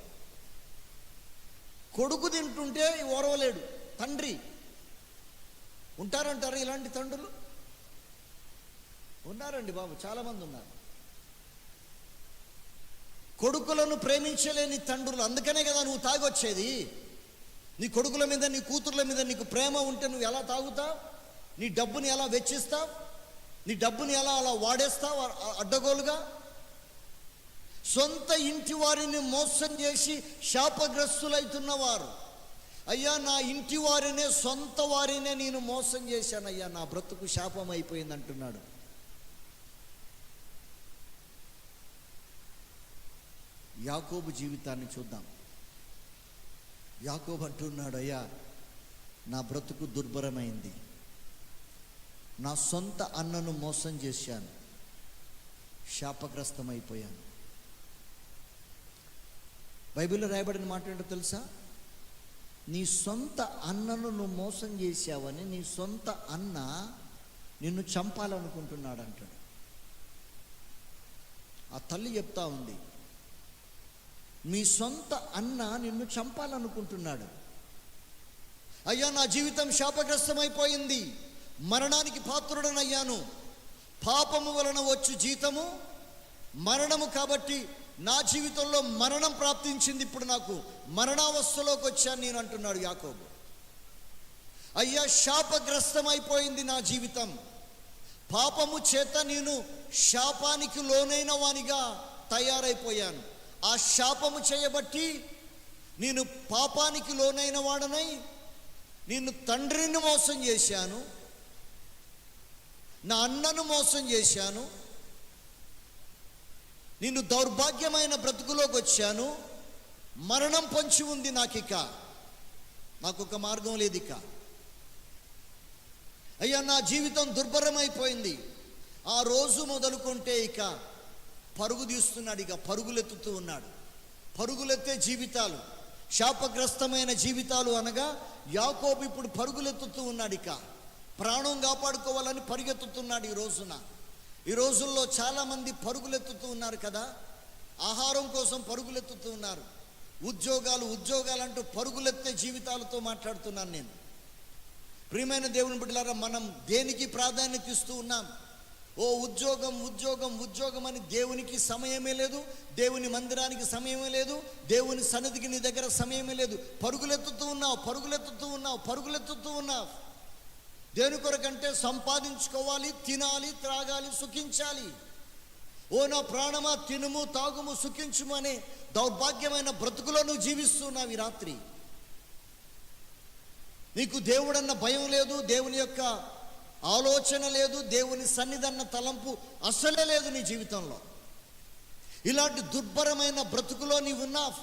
కొడుకు తింటుంటే ఓరవలేడు. తండ్రి ఉంటారంటారు ఇలాంటి తండ్రులు? ఉన్నారండి బాబు, చాలామంది ఉన్నారు. కొడుకులను ప్రేమించలేని తండ్రులు. అందుకనే కదా నువ్వు తాగొచ్చేది. నీ కొడుకుల మీద, నీ కూతుర్ల మీద నీకు ప్రేమ ఉంటే నువ్వు ఎలా తాగుతావు? నీ డబ్బుని ఎలా వెచ్చిస్తావు? నీ డబ్బుని ఎలా అలా వాడేస్తావు అడ్డగోలుగా? సొంత ఇంటి వారిని మోసం చేసి శాపగ్రస్తులైతున్నవారు. అయ్యా, నా ఇంటి వారినే, సొంత వారినే నేను మోసం చేశానయ్యా, నా బ్రతుకు శాపం అయిపోయింది అంటున్నాడు. యాకోబు జీవితాన్ని చూద్దాం. యాకోబు అంటున్నాడు, అయ్యా నా బ్రతుకు దుర్భరమైంది, నా సొంత అన్నను మోసం చేశాను, శాపగ్రస్తమైపోయాను. బైబిల్లో రాయబడిన మాట ఏంటో తెలుసా? నీ సొంత అన్నను నువ్వు మోసం చేశావని నీ సొంత అన్న నిన్ను చంపాలనుకుంటున్నాడు అంటాడు. ఆ తల్లి చెప్తా ఉంది, మీ సొంత అన్న నిన్ను చంపాలనుకుంటున్నాడు. అయ్యా నా జీవితం శాపగ్రస్తమైపోయింది, మరణానికి పాత్రుడనయ్యాను. పాపము వలన వచ్చు జీతము మరణము. కాబట్టి నా జీవితంలో మరణం ప్రాప్తించింది. ఇప్పుడు నాకు మరణావస్థలోకి వచ్చాను నేను అంటున్నాడు యాకోబు. అయ్యా శాపగ్రస్తమైపోయింది నా జీవితం. పాపము చేత నేను శాపానికి లోనైన వానిగా తయారైపోయాను. ఆ శాపము చేయబట్టి నేను పాపానికి లోనైన వాడనై నేను తండ్రిని మోసం చేశాను, నా అన్నను మోసం చేశాను, నేను దౌర్భాగ్యమైన బ్రతుకులోకి వచ్చాను. మరణం పొంచి ఉంది నాకు ఒక మార్గం లేదు ఇక. అయ్యా నా జీవితం దుర్భరమైపోయింది. ఆ రోజు మొదలుకుంటే ఇక పరుగు తీస్తున్నాడు, ఇక పరుగులెత్తుతూ ఉన్నాడు. పరుగులెత్తే జీవితాలు, శాపగ్రస్తమైన జీవితాలు అనగా యాకోబు ఇప్పుడు పరుగులెత్తుతూ ఉన్నాడు. ఇక ప్రాణం కాపాడుకోవాలని పరిగెత్తుతున్నాడు. ఈ రోజుల్లో చాలామంది పరుగులెత్తుతూ ఉన్నారు కదా. ఆహారం కోసం పరుగులెత్తుతూ ఉన్నారు. ఉద్యోగాలు అంటూ పరుగులెత్తే జీవితాలతో మాట్లాడుతున్నాను నేను. ప్రియమైన దేవుని బిడ్డలారా, మనం దేనికి ప్రాధాన్యత ఇస్తూ ఉన్నాం? ఓ ఉద్యోగం ఉద్యోగం ఉద్యోగం అని దేవునికి సమయమే లేదు, దేవుని మందిరానికి సమయమే లేదు, దేవుని సన్నిధికి నీ దగ్గర సమయమే లేదు. పరుగులెత్తుతూ ఉన్నావు, పరుగులెత్తుతూ ఉన్నావు, పరుగులెత్తుతూ ఉన్నావు. దేని కొరకంటే సంపాదించుకోవాలి, తినాలి, త్రాగాలి, సుఖించాలి. ఓ నా ప్రాణమా, తినుము, తాగుము, సుఖించుము అనే దౌర్భాగ్యమైన బ్రతుకులో నువ్వు జీవిస్తున్నావు ఈ రాత్రి. నీకు దేవుడన్న భయం లేదు, దేవుని యొక్క ఆలోచన లేదు, దేవుని సన్నిధన్న తలంపు అసలే లేదు నీ జీవితంలో. ఇలాంటి దుర్భరమైన బ్రతుకులో నీవు ఉన్నావు.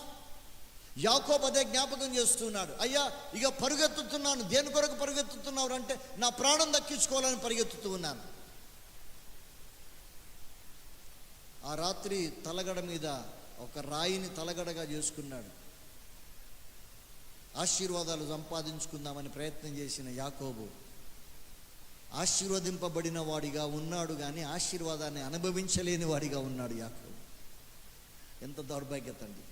యాకోబు అదే జ్ఞాపకం చేస్తున్నాడు. అయ్యా, ఇక పరుగెత్తుతున్నాను. దేని కొరకు పరుగెత్తుతున్నావు అంటే, నా ప్రాణం దక్కించుకోవాలని పరిగెత్తుతూ ఉన్నాను. ఆ రాత్రి తలగడ మీద ఒక రాయిని తలగడగా చేసుకున్నాడు. ఆశీర్వాదాలు సంపాదించుకుందామని ప్రయత్నం చేసిన యాకోబు ఆశీర్వదింపబడిన వాడిగా ఉన్నాడు, కానీ ఆశీర్వాదాన్ని అనుభవించలేని వాడిగా ఉన్నాడు యాకోబు. ఎంత దౌర్భాగ్యత అండి!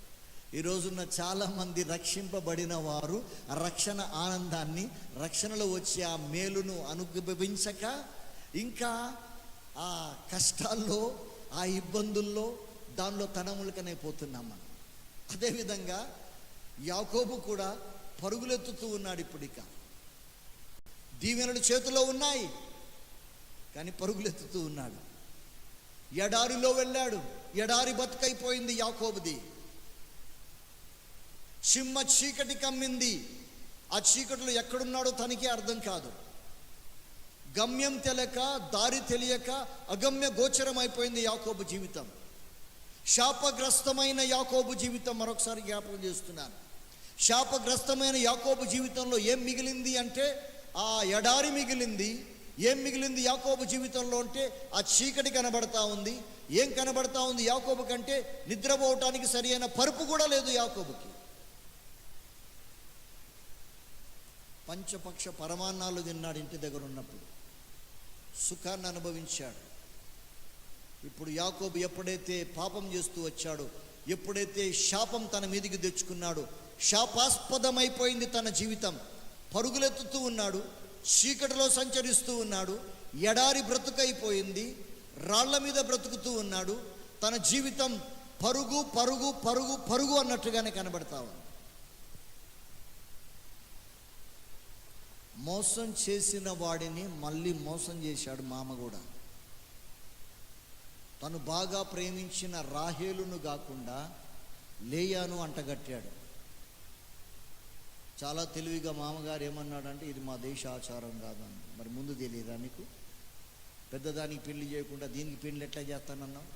ఈ రోజున్న చాలామంది రక్షింపబడిన వారు ఆ రక్షణ ఆనందాన్ని, రక్షణలో వచ్చే ఆ మేలును అనుభవించక ఇంకా ఆ కష్టాల్లో, ఆ ఇబ్బందుల్లో, దానిలో తనములకనైపోతున్నాం మనం. అదేవిధంగా యాకోబు కూడా పరుగులెత్తుతూ ఉన్నాడు. ఇప్పుడు ఇక దీవెనలు చేతిలో ఉన్నాయి, కానీ పరుగులెత్తుతూ ఉన్నాడు. ఎడారిలో వెళ్ళాడు. ఎడారి బతుకైపోయింది యాకోబుది. చిమ్మ చీకటి కమ్మింది. ఆ చీకటిలో ఎక్కడున్నాడో తనకే అర్థం కాదు. గమ్యం తెలియక, దారి తెలియక అగమ్య గోచరం అయిపోయింది యాకోబు జీవితం. శాపగ్రస్తమైన యాకోబు జీవితం మరొకసారి జ్ఞాపకం చేస్తున్నాను. శాపగ్రస్తమైన యాకోబు జీవితంలో ఏం మిగిలింది అంటే ఆ ఎడారి మిగిలింది. ఏం మిగిలింది యాకోబు జీవితంలో అంటే ఆ చీకటి కనబడతా ఉంది. ఏం కనబడతా ఉంది యాకోబు కంటే? నిద్రపోవటానికి సరి అయిన పరుపు కూడా లేదు యాకోబుకి. పంచపక్ష పరమాన్నాలు తిన్నాడు ఇంటి దగ్గర ఉన్నప్పుడు, సుఖాన్ని అనుభవించాడు. ఇప్పుడు యాకోబు ఎప్పుడైతే పాపం చేస్తూ వచ్చాడో, ఎప్పుడైతే శాపం తన మీదికి తెచ్చుకున్నాడో, శాపాస్పదమైపోయింది తన జీవితం. పరుగులెత్తుతూ ఉన్నాడు, చీకటిలో సంచరిస్తూ ఉన్నాడు, ఎడారి బ్రతుకైపోయింది, రాళ్ల మీద బ్రతుకుతూ ఉన్నాడు. తన జీవితం పరుగు పరుగు పరుగు పరుగు అన్నట్టుగానే కనబడతా ఉంది. మోసం చేసిన వాడిని మళ్ళీ మోసం చేశాడు మామ కూడా. తను బాగా ప్రేమించిన రాహేలును కాకుండా లేయాను అంటగట్టాడు. చాలా తెలివిగా మామగారు ఏమన్నాడంటే, ఇది మా దేశ ఆచారం కాదు అని. మరి ముందు తెలియదా నీకు? పెద్దదానికి పెళ్లి చేయకుండా దీనికి పెళ్లి ఎట్లా చేస్తానన్నావు?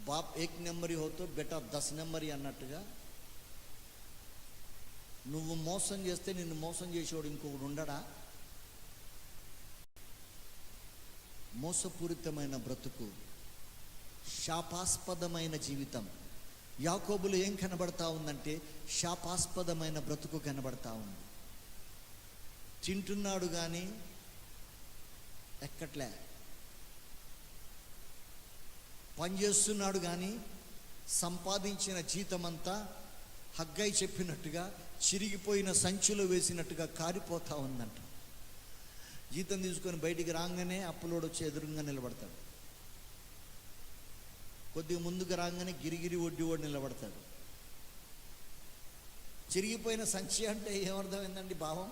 బాప్ 1 నెంబరీ హోతో బెటా 10 నెంబరీ అన్నట్టుగా నువ్వు మోసం చేస్తే నిన్ను మోసం చేసేవాడు ఇంకొకడు ఉండడా? మోసపూరితమైన బ్రతుకు, శాపాస్పదమైన జీవితం. యాకోబులో ఏం కనబడతా ఉందంటే శాపాస్పదమైన బ్రతుకు కనబడతా ఉంది. తింటున్నాడు కానీ ఎక్కట్లే, పనిచేస్తున్నాడు కానీ సంపాదించిన జీతమంతా హగ్గై చెప్పినట్టుగా చిరిగిపోయిన సంచిలో వేసినట్టుగా కారిపోతా ఉందంట. జీతం తీసుకొని బయటికి రాగానే అప్పులోడు వచ్చి ఎదురుగా నిలబడతాడు. కొద్దిగా ముందుకు రాగానే గిరిగిరి వడ్డీ వాడు నిలబడతాడు. చిరిగిపోయిన సంచి అంటే ఏమర్థమైందండి భావం?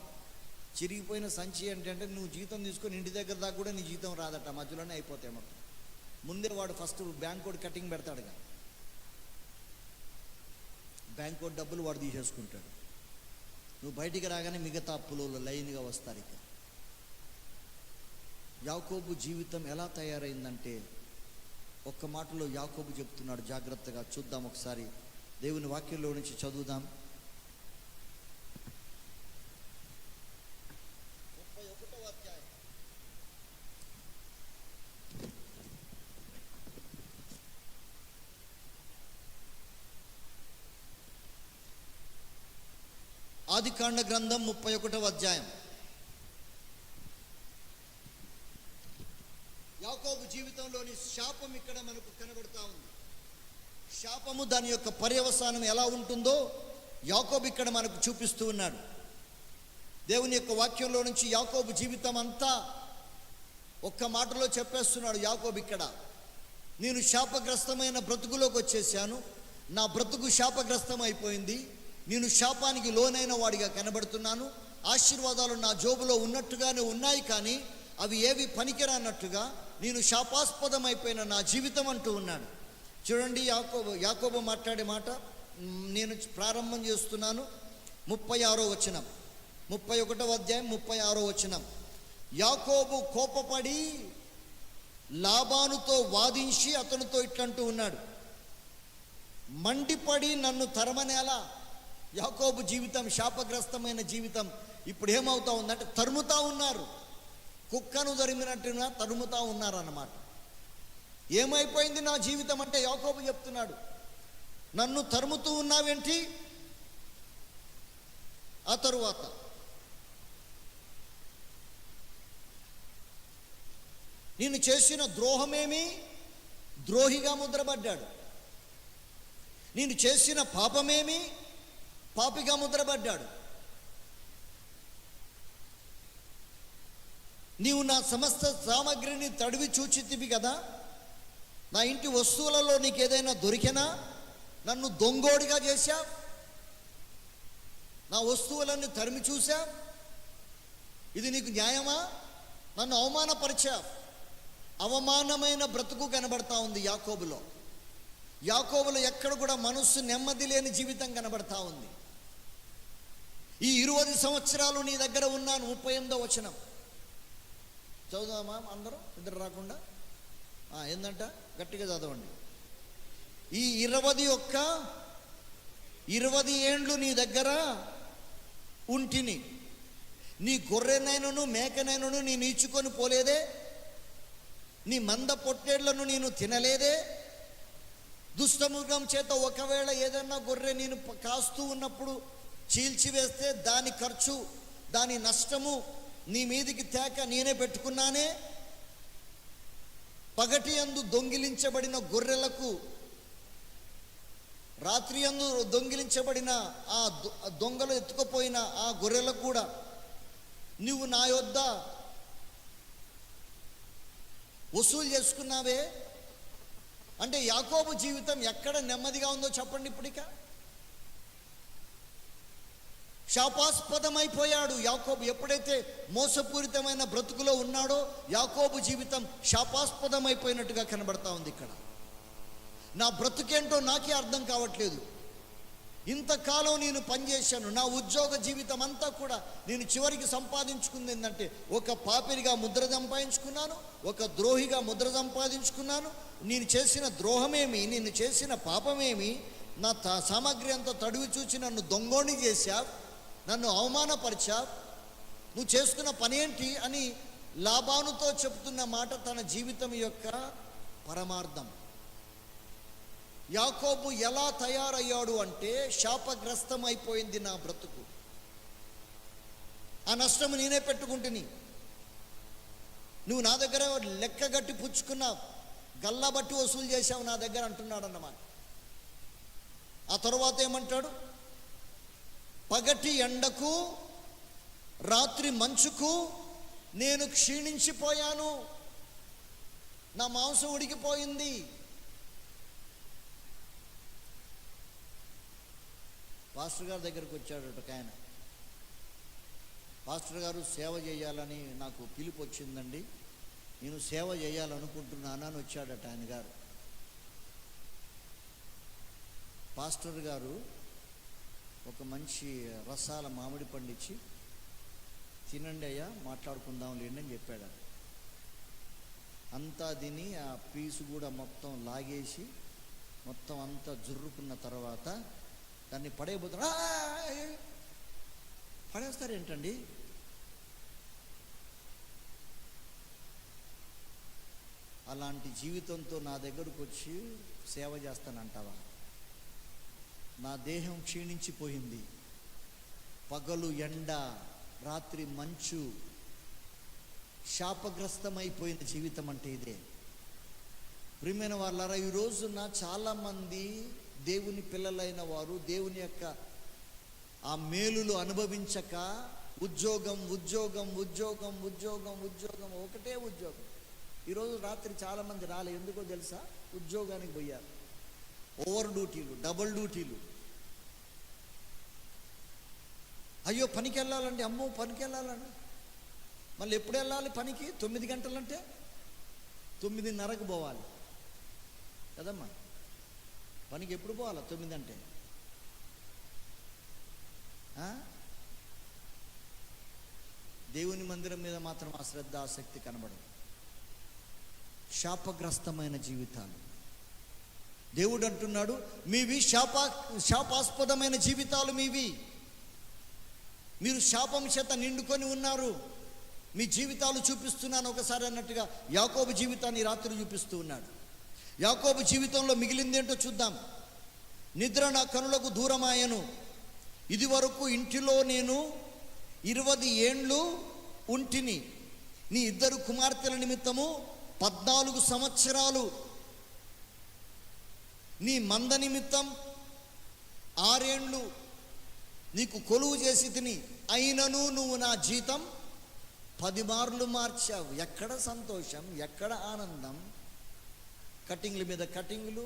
చిరిగిపోయిన సంచి అంటే నువ్వు జీతం తీసుకొని ఇంటి దగ్గర దాకా కూడా నీ జీతం రాదట, మధ్యలోనే అయిపోతాయి మొత్తం. ముందే వాడు ఫస్ట్ బ్యాంక్ కోడ్ కటింగ్ పెడతాడుగా, బ్యాంక్ కోడ్ డబ్బులు వాడు తీసేసుకుంటాడు. నువ్వు బయటికి రాగానే మిగతా అప్పులు లైన్గా వస్తారు. ఇక యాకోబు జీవితం ఎలా తయారైందంటే ఒక్క మాటలో యాకోబు చెప్తున్నాడు. జాగ్రత్తగా చూద్దాం ఒకసారి, దేవుని వాక్యంలో నుంచి చదువుదాం. 31వ అధ్యాయం. ఆదికాండ గ్రంథం 31వ అధ్యాయం. యాకోబు జీవితంలోని శాపం ఇక్కడ మనకు కనబడతా ఉంది. శాపము దాని యొక్క పర్యవసానం ఎలా ఉంటుందో యాకోబు ఇక్కడ మనకు చూపిస్తూ ఉన్నాడు. దేవుని యొక్క వాక్యంలో నుంచి యాకోబు జీవితం అంతా ఒక్క మాటలో చెప్పేస్తున్నాడు యాకోబు ఇక్కడ. నేను శాపగ్రస్తమైన బ్రతుకులోకి వచ్చేసాను, నా బ్రతుకు శాపగ్రస్తం అయిపోయింది, నేను శాపానికి లోనైన వాడిగా కనబడుతున్నాను, ఆశీర్వాదాలు నా జోబులో ఉన్నట్టుగానే ఉన్నాయి కానీ అవి ఏవి పనికిరానట్టుగా నేను శాపాస్పదమైపోయిన నా జీవితం అంటూ ఉన్నాడు. చూడండి యాకోబు మాట్లాడే మాట నేను ప్రారంభం చేస్తున్నాను. 36వ వచనం, 31వ అధ్యాయం 36వ వచనం. యాకోబు కోపపడి లాబానుతో వాదించి అతనితో ఇట్లంటూ ఉన్నాడు, మండిపడి నన్ను తరమనేలా. యాకోబు జీవితం శాపగ్రస్తమైన జీవితం ఇప్పుడు ఏమవుతా ఉందంటే తరుముతా ఉన్నారు, కుక్కను తరిమినట్టుగా తరుముతా ఉన్నారు అన్నమాట. ఏమైపోయింది నా జీవితం అంటే యాకోబు చెప్తున్నాడు, నన్ను తరుముతూ ఉన్నావేంటి? ఆ తరువాత నేను చేసిన ద్రోహమేమి? ద్రోహిగా ముద్రపడ్డాడు. నేను చేసిన పాపమేమి? పాపిగా ముద్రపడ్డాడు. నీవు నా సమస్త సామగ్రిని తడివి చూచితివి కదా, నా ఇంటి వస్తువులలో నీకు ఏదైనా దొరికినా నన్ను దొంగోడిగా చేశా, నా వస్తువులన్నీ తరిమి చూసా, ఇది నీకు న్యాయమా? నన్ను అవమానపరిచా. అవమానమైన బ్రతుకు కనబడతా ఉంది యాకోబులో. యాకోబులో ఎక్కడ కూడా మనస్సు నెమ్మది లేని జీవితం కనబడతా ఉంది. ఈ 20 సంవత్సరాలు నీ దగ్గర ఉన్నాను. 38వ వచనం చదువుదామా అందరూ, ఇద్దరు రాకుండా. ఏందంట? గట్టిగా చదవండి. ఈ 20 ఏండ్లు నీ దగ్గర ఉంటిని, నీ గొర్రెనైనను మేకనైనను నేను ఈచుకొని పోలేదే, నీ మంద పొట్టేళ్లను నేను తినలేదే. దుష్టమృగం చేత ఒకవేళ ఏదన్నా గొర్రె నేను కాస్తూ ఉన్నప్పుడు చీల్చివేస్తే దాని ఖర్చు, దాని నష్టము నీ మీదికి తేక నేనే పెట్టుకున్నానే. పగటి యందు దొంగిలించబడిన గొర్రెలకు, రాత్రి యందు దొంగిలించబడిన ఆ దొంగలు ఎత్తుకుపోయిన ఆ గొర్రెలకు కూడా నువ్వు నా యొద్ద వసూలు చేసుకున్నావే. అంటే యాకోబు జీవితం ఎక్కడ నెమ్మదిగా ఉందో చెప్పండి. ఇప్పుడిక శాపాస్పదమైపోయాడు యాకోబు. ఎప్పుడైతే మోసపూరితమైన బ్రతుకులో ఉన్నాడో యాకోబు జీవితం శాపాస్పదమైపోయినట్టుగా కనబడతా ఉంది ఇక్కడ. నా బ్రతుకేంటో నాకే అర్థం కావట్లేదు. ఇంతకాలం నేను పనిచేశాను, నా ఉద్యోగ జీవితం అంతా కూడా నేను చివరికి సంపాదించుకుంది ఏంటంటే ఒక పాపిరిగా ముద్ర సంపాదించుకున్నాను, ఒక ద్రోహిగా ముద్ర సంపాదించుకున్నాను. నేను చేసిన ద్రోహమేమి, నేను చేసిన పాపమేమి? నా సామగ్రి అంతా తడివి చూచి నన్ను దొంగోని చేశావు, నన్ను అవమానపరిచావు, నువ్వు చేసుకున్న పనేంటి అని లాబానుతో చెప్తున్న మాట తన జీవితం యొక్క పరమార్థం. యాకోబు ఎలా తయారయ్యాడు అంటే శాపగ్రస్తమైపోయింది నా బ్రతుకు, ఆ నష్టము నేనే పెట్టుకుంటుని, నువ్వు నా దగ్గర లెక్కగట్టి పుచ్చుకున్నావు, గల్లబట్టి వసూలు చేశావు నా దగ్గర అంటున్నాడు అన్నమాట. ఆ తర్వాత ఏమంటాడు? పగటి ఎండకు రాత్రి మంచుకు నేను క్షీణించిపోయాను, నా మాంసం ఉడికిపోయింది. పాస్టర్ గారి దగ్గరకు వచ్చాడు ఒక ఆయన. పాస్టర్ గారు, సేవ చేయాలని నాకు పిలుపు వచ్చిందండి, నేను సేవ చేయాలనుకుంటున్నాను అని వచ్చాడట ఆయన గారు. పాస్టర్ గారు ఒక మంచి రసాల మామిడి పండిచ్చి, తినండి అయ్యా, మాట్లాడుకుందాం లేండి అని చెప్పాడు. అంతా తిని ఆ పీసు కూడా మొత్తం లాగేసి మొత్తం అంతా జుర్రుకున్న తర్వాత దాన్ని పడేయబోతున్నా. పడేస్తారేంటండి? అలాంటి జీవితంతో నా దగ్గరకు వచ్చి సేవ చేస్తానంటావా? నా దేహం క్షీణించిపోయింది, పగలు ఎండ, రాత్రి మంచు, శాపగ్రస్తమైపోయిన జీవితం అంటే ఇదే. ప్రియమైన వాళ్ళారా, ఈ రోజున చాలామంది దేవుని పిల్లలైన వారు దేవుని యొక్క ఆ మేలులు అనుభవించక ఉద్యోగం ఉద్యోగం ఉద్యోగం ఉద్యోగం ఉద్యోగం, ఒకటే ఉద్యోగం. ఈరోజు రాత్రి చాలామంది రాలే, ఎందుకో తెలుసా? ఉద్యోగానికి పోయారు. ఓవర్ డ్యూటీలు, డబుల్ డ్యూటీలు. అయ్యో పనికి వెళ్ళాలండి, అమ్మో పనికి వెళ్ళాలండి. మళ్ళీ ఎప్పుడు వెళ్ళాలి పనికి? 9 గంటలంటే 9:30కు పోవాలి కదమ్మా. పనికి ఎప్పుడు పోవాలా? 9 అంటే. దేవుని మందిరం మీద మాత్రం ఆ శ్రద్ధ, ఆసక్తి కనబడదు. శాపగ్రస్తమైన జీవితాలు. దేవుడు అంటున్నాడు, మీవి శాపాస్పదమైన జీవితాలు మీవి. మీరు శాపం చేత నిండుకొని ఉన్నారు. మీ జీవితాలు చూపిస్తున్నాను ఒకసారి అన్నట్టుగా యాకోబు జీవితాన్ని రాత్రి చూపిస్తూ ఉన్నాడు. యాకోబు జీవితంలో మిగిలిందేంటో చూద్దాం. నిద్ర నా కనులకు దూరమాయను, ఇది వరకు ఇంటిలో నేను 20 ఏండ్లు ఉంటిని. నీ 2 కుమార్తెల నిమిత్తము 14 సంవత్సరాలు, నీ మంద నిమిత్తం 6 ఏండ్లు నీకు కొలువు చేసి తిని, అయినను నువ్వు నా జీతం 10 మార్లు మార్చావు. ఎక్కడ సంతోషం, ఎక్కడ ఆనందం? కటింగ్ల మీద కటింగ్లు,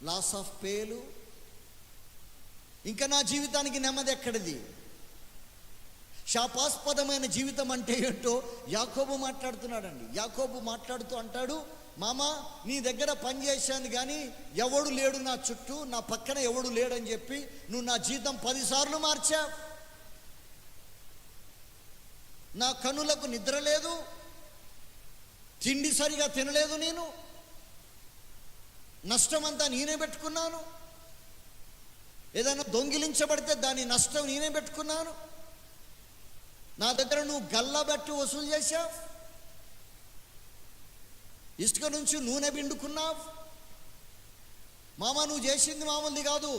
లాస్ ఆఫ్ పేలు. ఇంకా నా జీవితానికి నెమ్మది ఎక్కడిది? శాపాస్పదమైన జీవితం అంటే ఏంటో యాకోబు మాట్లాడుతున్నాడండి. యాకోబు మాట్లాడుతూ అంటాడు, మామా నీ దగ్గర పనిచేశాను కానీ ఎవడు లేడు నా చుట్టూ, నా పక్కన ఎవడు లేడని చెప్పి నువ్వు నా జీతం 10 సార్లు మార్చావు. నా కనులకు నిద్ర లేదు, తిండి సరిగా తినలేదు, నేను నష్టమంతా నేనే పెట్టుకున్నాను. ఏదైనా దొంగిలించబడితే దాని నష్టం నేనే పెట్టుకున్నాను. నా దగ్గర నువ్వు గల్లబెట్టి వసూలు చేశావు. ఇసుక నుంచి నూనె పిండుకున్నావు. మామ నువ్వు చేసింది మామూలుది కాదు.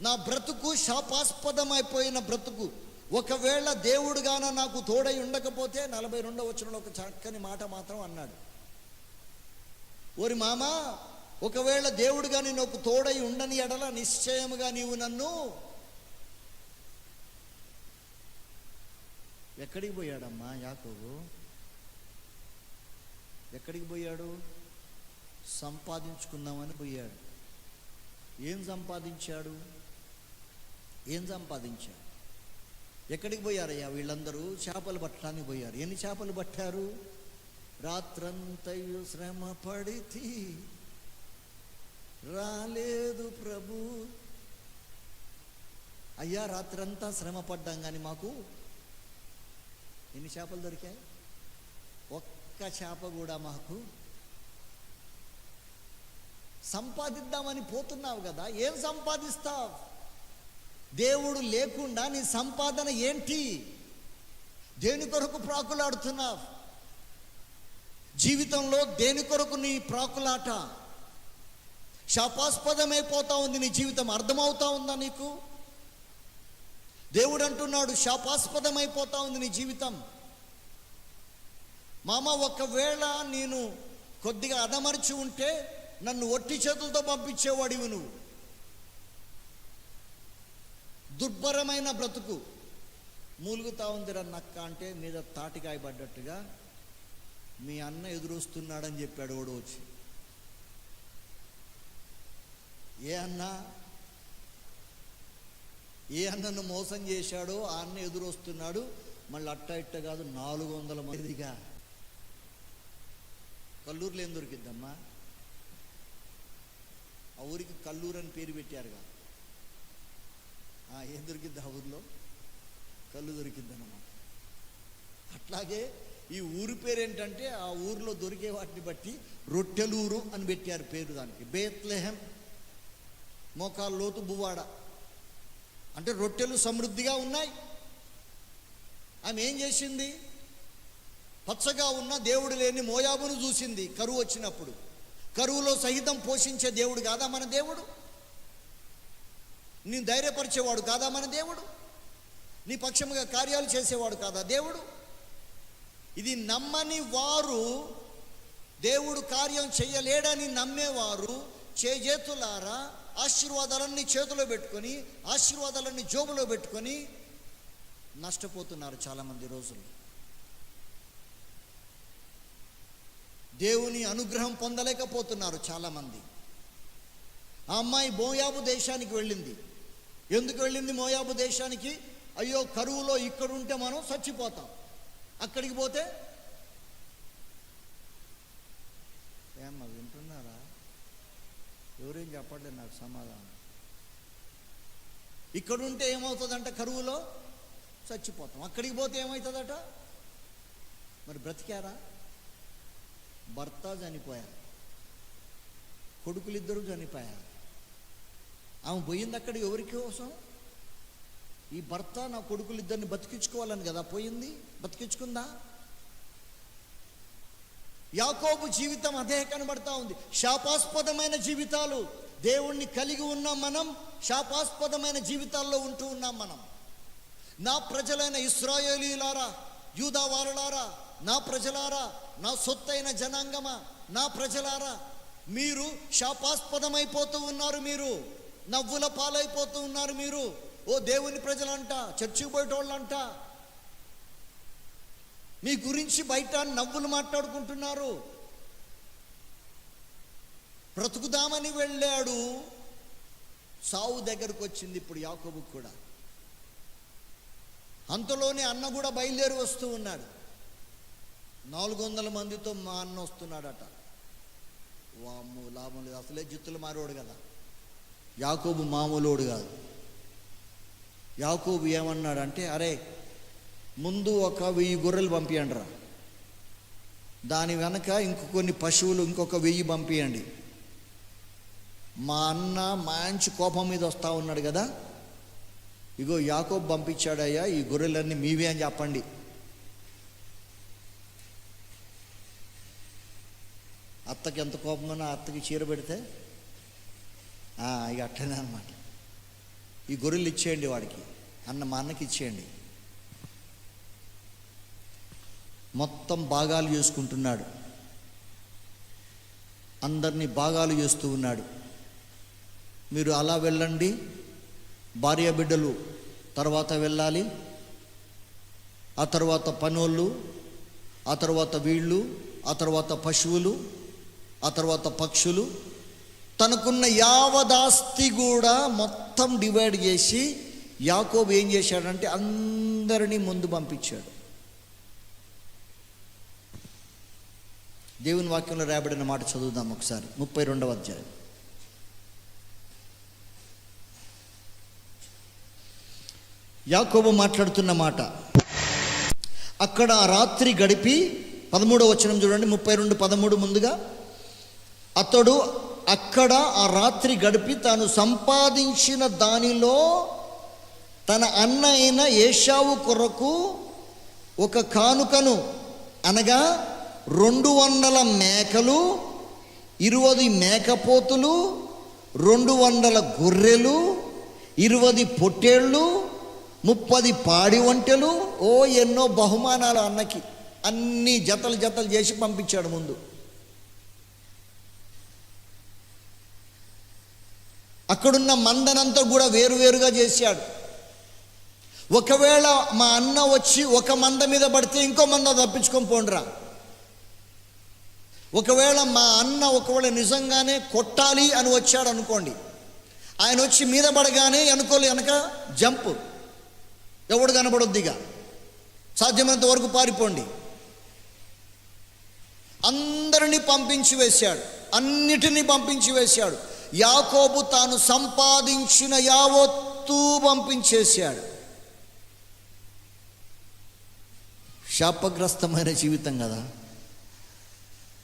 నా బ్రతుకు శాపాస్పదమైపోయిన బ్రతుకు. ఒకవేళ దేవుడుగాన నాకు తోడై ఉండకపోతే, 42వ వచనంలో ఒక చక్కని మాట మాత్రం అన్నాడు. ఓరి మామ, ఒకవేళ దేవుడుగా నాకు తోడై ఉండని ఎడల నిశ్చయముగా నీవు నన్ను. ఎక్కడికి పోయాడమ్మా యాకోబు? ఎక్కడికి పోయాడు? సంపాదించుకుందామని పోయాడు. ఏం సంపాదించాడు? ఎక్కడికి పోయారయ్యా వీళ్ళందరూ? చేపలు పట్టడానికి పోయారు. ఎన్ని చేపలు పట్టారు? రాత్రంతయు శ్రమ పడితి రాలేదు ప్రభు. అయ్యా రాత్రంతా శ్రమ పడ్డాం కానీ మాకు ఎన్ని చేపలు దొరికాయి? ఒక్క చేప కూడా మాకు. సంపాదిద్దామని పోతున్నావు కదా, ఏం సంపాదిస్తావు? దేవుడు లేకుండా నీ సంపాదన ఏంటి? దేని కొరకు ప్రాకులాడుతున్నావు? జీవితంలో దేని కొరకు నీ ప్రాకులాట? శాపాస్పదమైపోతా ఉంది నీ జీవితం. అర్థమవుతా ఉందా నీకు? దేవుడు అంటున్నాడు, శాపాస్పదమైపోతా ఉంది నీ జీవితం. మామ, ఒకవేళ నేను కొద్దిగా అదమర్చి ఉంటే నన్ను ఒట్టి చేతులతో పంపించేవాడివి నువ్వు. దుర్భరమైన బ్రతుకు. మూలుగుతా ఉందిరా నక్క అంటే మీద తాటికాయ పడ్డట్టుగా మీ అన్న ఎదురొస్తున్నాడని చెప్పాడు ఓడు వచ్చి. ఏ అన్నను మోసం చేశాడో ఆ అన్న ఎదురొస్తున్నాడు. మళ్ళీ అట్ట ఇట్ట కాదు, 400 మందిగా. కల్లూరులో ఏం దొరికిద్దమ్మా? ఆ ఊరికి కల్లూరు అని పేరు పెట్టారుగా. ఏం దొరికిద్ది ఆ ఊరిలో? కళ్ళు దొరికిద్దన్నమాట. అట్లాగే ఈ ఊరి పేరు ఏంటంటే ఆ ఊరిలో దొరికే వాటిని బట్టి రొట్టెలూరు అని పెట్టారు పేరు దానికి. బేత్లెహెం, మోకాలు లోతు బువ్వాడ. అంటే రొట్టెలు సమృద్ధిగా ఉన్నాయి. ఆమె ఏం చేసింది? పచ్చగా ఉన్న దేవుడు లేని మోయాబును చూసింది కరువు వచ్చినప్పుడు. కరువులో సహితం పోషించే దేవుడు కాదా మన దేవుడు? నీ ధైర్యపరిచేవాడు కాదా మన దేవుడు? నీ పక్షముగా కార్యాలు చేసేవాడు కాదా దేవుడు? ఇది నమ్మని వారు, దేవుడు కార్యం చెయ్యలేడని నమ్మేవారు చేతులారా ఆశీర్వాదాలన్నీ చేతిలో పెట్టుకొని, ఆశీర్వాదాలన్నీ జోబులో పెట్టుకొని నష్టపోతున్నారు చాలామంది రోజులు. దేవుని అనుగ్రహం పొందలేకపోతున్నారు చాలామంది. ఆ అమ్మాయి మోయాబు దేశానికి వెళ్ళింది. ఎందుకు వెళ్ళింది మోయాబు దేశానికి? అయ్యో కరువులో ఇక్కడుంటే మనం చచ్చిపోతాం, అక్కడికి పోతే ఏమ్మా వింటున్నారా? ఎవరేం చెప్పట్లేదు నాకు సమాధానం. ఇక్కడుంటే ఏమవుతుందంట? కరువులో చచ్చిపోతాం. అక్కడికి పోతే ఏమవుతుందట? మరి బ్రతికారా? భర్త చనిపోయారు, కొడుకులిద్దరూ చనిపోయారు. ఆమె పోయింది అక్కడ ఎవరి కోసం? ఈ భర్త నా కొడుకులిద్దరిని బతికించుకోవాలని కదా పోయింది. బతికించుకుందా? యాకోబు జీవితం అదే కనబడతా ఉంది. శాపాస్పదమైన జీవితాలు. దేవుణ్ణి కలిగి ఉన్నాం మనం, శాపాస్పదమైన జీవితాల్లో ఉంటూ ఉన్నాం మనం. నా ప్రజలైన ఇశ్రాయేలీయులారా, యూదా వారలారా, నా ప్రజలారా, నా సొత్తైన జనాంగమా, నా ప్రజలారా, మీరు శాపాస్పదమైపోతూ ఉన్నారు. మీరు నవ్వుల పాలైపోతూ ఉన్నారు. మీరు ఓ దేవుని ప్రజలంట, చర్చికి పోయేటోళ్ళంట, మీ గురించి బయట నవ్వులు మాట్లాడుకుంటున్నారు. బ్రతుకుదామని వెళ్ళాడు, సావు దగ్గరకు వచ్చింది ఇప్పుడు యాకోబుకు కూడా. అంతలోనే అన్న కూడా బయలుదేరి వస్తూ ఉన్నాడు. 400 మందితో మా అన్న వస్తున్నాడట. వామ్ము లాభం లేదు, అసలే జిత్తులు మారోడు కదా. యాకోబు మామూలోడు కాదు. యాకోబు ఏమన్నాడంటే, అరే ముందు ఒక 1000 గొర్రెలు పంపియండి రా, దాని వెనక కొన్ని పశువులు ఇంకొక 1000 పంపియండి. మా అన్న మంచి కోపం మీద వస్తూ ఉన్నాడు కదా, ఇగో యాకోబు పంపించాడయ్యా, ఈ గొర్రెలన్నీ మీవే అని చెప్పండి. అత్తకి ఎంత కోపమన్నా అత్తకి చీర పెడితే ఇక అట్లనే అనమాట. ఈ గొర్రెలు ఇచ్చేయండి వాడికి, మా అన్నకి ఇచ్చేయండి. మొత్తం భాగాలు చేసుకుంటున్నాడు, అందరినీ భాగాలు చేస్తూ ఉన్నాడు. మీరు అలా వెళ్ళండి, భార్య బిడ్డలు తర్వాత వెళ్ళాలి, ఆ తర్వాత పనోళ్ళు, ఆ తర్వాత వీళ్ళు, ఆ తర్వాత పశువులు, ఆ తర్వాత పక్షులు. తనకున్న యావదాస్తి కూడా మొత్తం డివైడ్ చేసి యాకోబు ఏం చేశాడంటే అందరినీ ముందు పంపించాడు. దేవుని వాక్యంలో రాయబడిన మాట చదువుదాం ఒకసారి. 32వ అధ్యాయం. యాకోబు మాట్లాడుతున్న మాట. అక్కడ ఆ రాత్రి గడిపి, 13వ వచనం చూడండి, 32:13 ముందుగా. అతడు అక్కడ ఆ రాత్రి గడిపి తాను సంపాదించిన దానిలో తన అన్న అయిన ఏశావు కొరకు ఒక కానుకను, అనగా 200 మేకలు, 20 మేకపోతులు, 200 గొర్రెలు, 20 పొట్టేళ్ళు, 30 పాడి ఒంటెలు, ఎన్నో బహుమానాలు అన్నకి. అన్ని జతలు జతలు చేసి పంపించాడు ముందు. అక్కడున్న మందనంతా కూడా వేరువేరుగా చేశాడు. ఒకవేళ మా అన్న వచ్చి ఒక మంద మీద పడితే ఇంకో మంద తప్పించుకొని పోండ్రా. ఒకవేళ మా అన్న నిజంగానే కొట్టాలి అని వచ్చాడు అనుకోండి, ఆయన వచ్చి మీద పడగానే వెనక జంప్, ఎవడు కనబడొద్దిగా, సాధ్యమైనంత వరకు పారిపోండి. అందరినీ పంపించి వేశాడు, అన్నిటినీ పంపించి వేశాడు. యాకోబు తాను సంపాదించిన యావత్తూ పంపించేశాడు. శాపగ్రస్తమైన జీవితం కదా.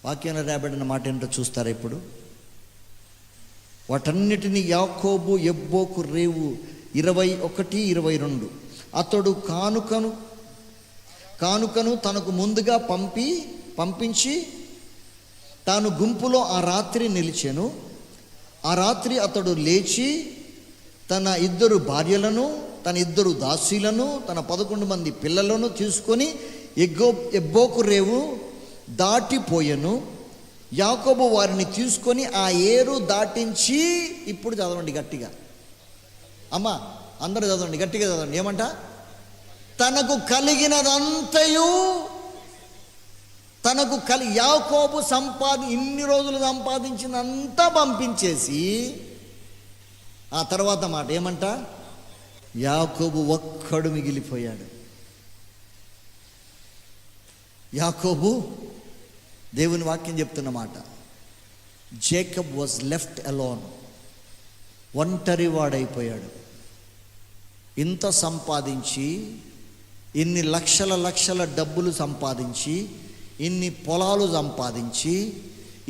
వాక్యంలో రాబడిన మాట ఏంటో చూస్తారా ఇప్పుడు? వాటన్నిటినీ యాకోబు ఎబ్బోకు రేవు 21-22. అతడు కానుకను తనకు ముందుగా పంపించి తాను గుంపులో ఆ రాత్రి నిలిచెను. ఆ రాత్రి అతడు లేచి తన 2 భార్యలను, తన 2 దాసీలను, తన 11 మంది పిల్లలను తీసుకొని ఎబ్బోకు రేవు దాటిపోయెను. యాకోబు వారిని తీసుకొని ఆ ఏరు దాటించి, ఇప్పుడు చదవండి గట్టిగా, అమ్మా అందరూ చదవండి, గట్టిగా చదవండి. ఏమంట? తనకు కలిగినదంతయు యాకోబు ఇన్ని రోజులు సంపాదించినంతా పంపించేసి, ఆ తర్వాత మాట ఏమంట, యాకోబు ఒక్కడు మిగిలిపోయాడు. యాకోబు, దేవుని వాక్యం చెప్తున్నమాట, జేకబ్ వాజ్ లెఫ్ట్ అలోన్, ఒంటరి వాడైపోయాడు. ఇంత సంపాదించి, ఇన్ని లక్షల డబ్బులు సంపాదించి, ఇన్ని పొలాలు సంపాదించి,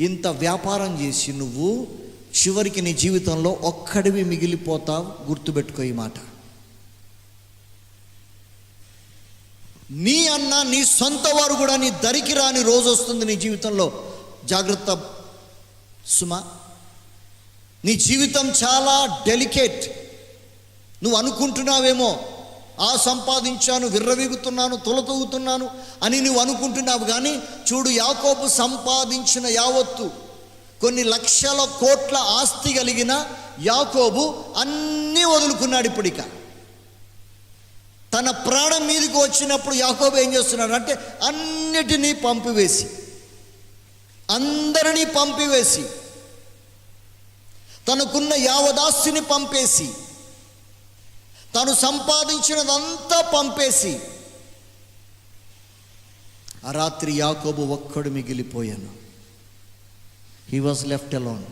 ఇంత వ్యాపారం చేసి నువ్వు చివరికి నీ జీవితంలో ఒక్కడివి మిగిలిపోతావు. గుర్తుపెట్టుకో ఈ మాట. నీ అన్న, నీ సొంత వారు కూడా నీ దరికి రాని రోజు వస్తుంది నీ జీవితంలో. జాగ్రత్త సుమా, నీ జీవితం చాలా డెలికేట్. నువ్వు అనుకుంటున్నావేమో, సంపాదించాను, విర్రవీగుతున్నాను, తొలతూగుతున్నాను అని నువ్వు అనుకుంటున్నావు. కానీ చూడు, యాకోబు సంపాదించిన యావత్తు, కొన్ని లక్షల కోట్ల ఆస్తి కలిగిన యాకోబు అన్నీ వదులుకున్నాడు. ఇప్పుడిక తన ప్రాణం మీదకి వచ్చినప్పుడు యాకోబు ఏం చేస్తున్నాడు అంటే, అన్నిటినీ పంపివేసి, అందరినీ పంపివేసి, తనకున్న యావదాస్తిని పంపేసి, తను సంపాదించినదంతా పంపేసి, ఆ రాత్రి యాకోబు ఒక్కడు మిగిలిపోయాను. He was left alone.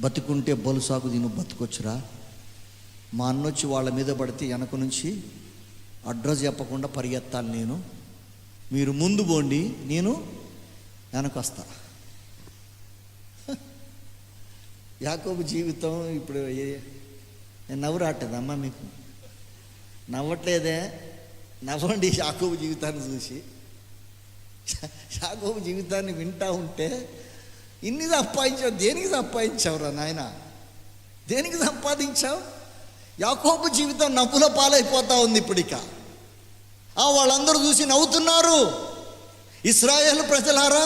బతుకుంటే బలుసాగు దీన్ని బతుకొచ్చురా. మా అన్నొచ్చి వాళ్ళ మీద పడితే వెనక నుంచి అడ్రస్ చెప్పకుండా పరిగెత్తాలి నేను. మీరు ముందు పోండి, నేను వెనకొస్తా. యాకోబు జీవితం ఇప్పుడు నవ్వు రావట్లేదమ్మా మీకు? నవ్వట్లేదే? నవ్వండి యాకోబు జీవితాన్ని చూసి. యాకోబు జీవితాన్ని వింటా ఉంటే, ఇన్ని సంపాదించావు, దేనికి సంపాదించావురా నాయన? దేనికి సంపాదించావు? యాకోబు జీవితం నవ్వుల పాలైపోతా ఉంది ఇప్పుడిక. వాళ్ళందరూ చూసి నవ్వుతున్నారు. ఇశ్రాయేలు ప్రజలారా,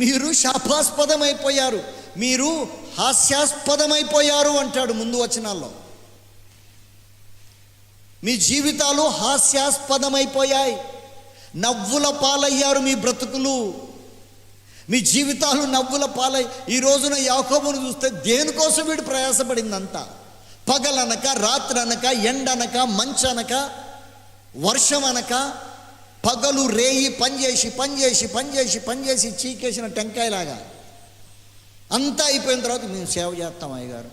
మీరు శాపాస్పదమైపోయారు, మీరు హాస్యాస్పదమైపోయారు అంటాడు ముందు వచనాల్లో. మీ జీవితాలు హాస్యాస్పదమైపోయాయి, నవ్వుల పాలయ్యారు మీ బ్రతుకులు, మీ జీవితాలు నవ్వుల పాలై. ఈ రోజున యాకోబును చూస్తే దేనికోసం వీడు ప్రయాసపడిందంతా, పగలనక, రాత్రనక, ఎండనక, మంచనక, వర్షం అనక, పగలు రేయి పనిచేసి చీకేసిన టెంకాయలాగా అంతా అయిపోయిన తర్వాత మేము సేవ చేస్తాం అయ్యగారు.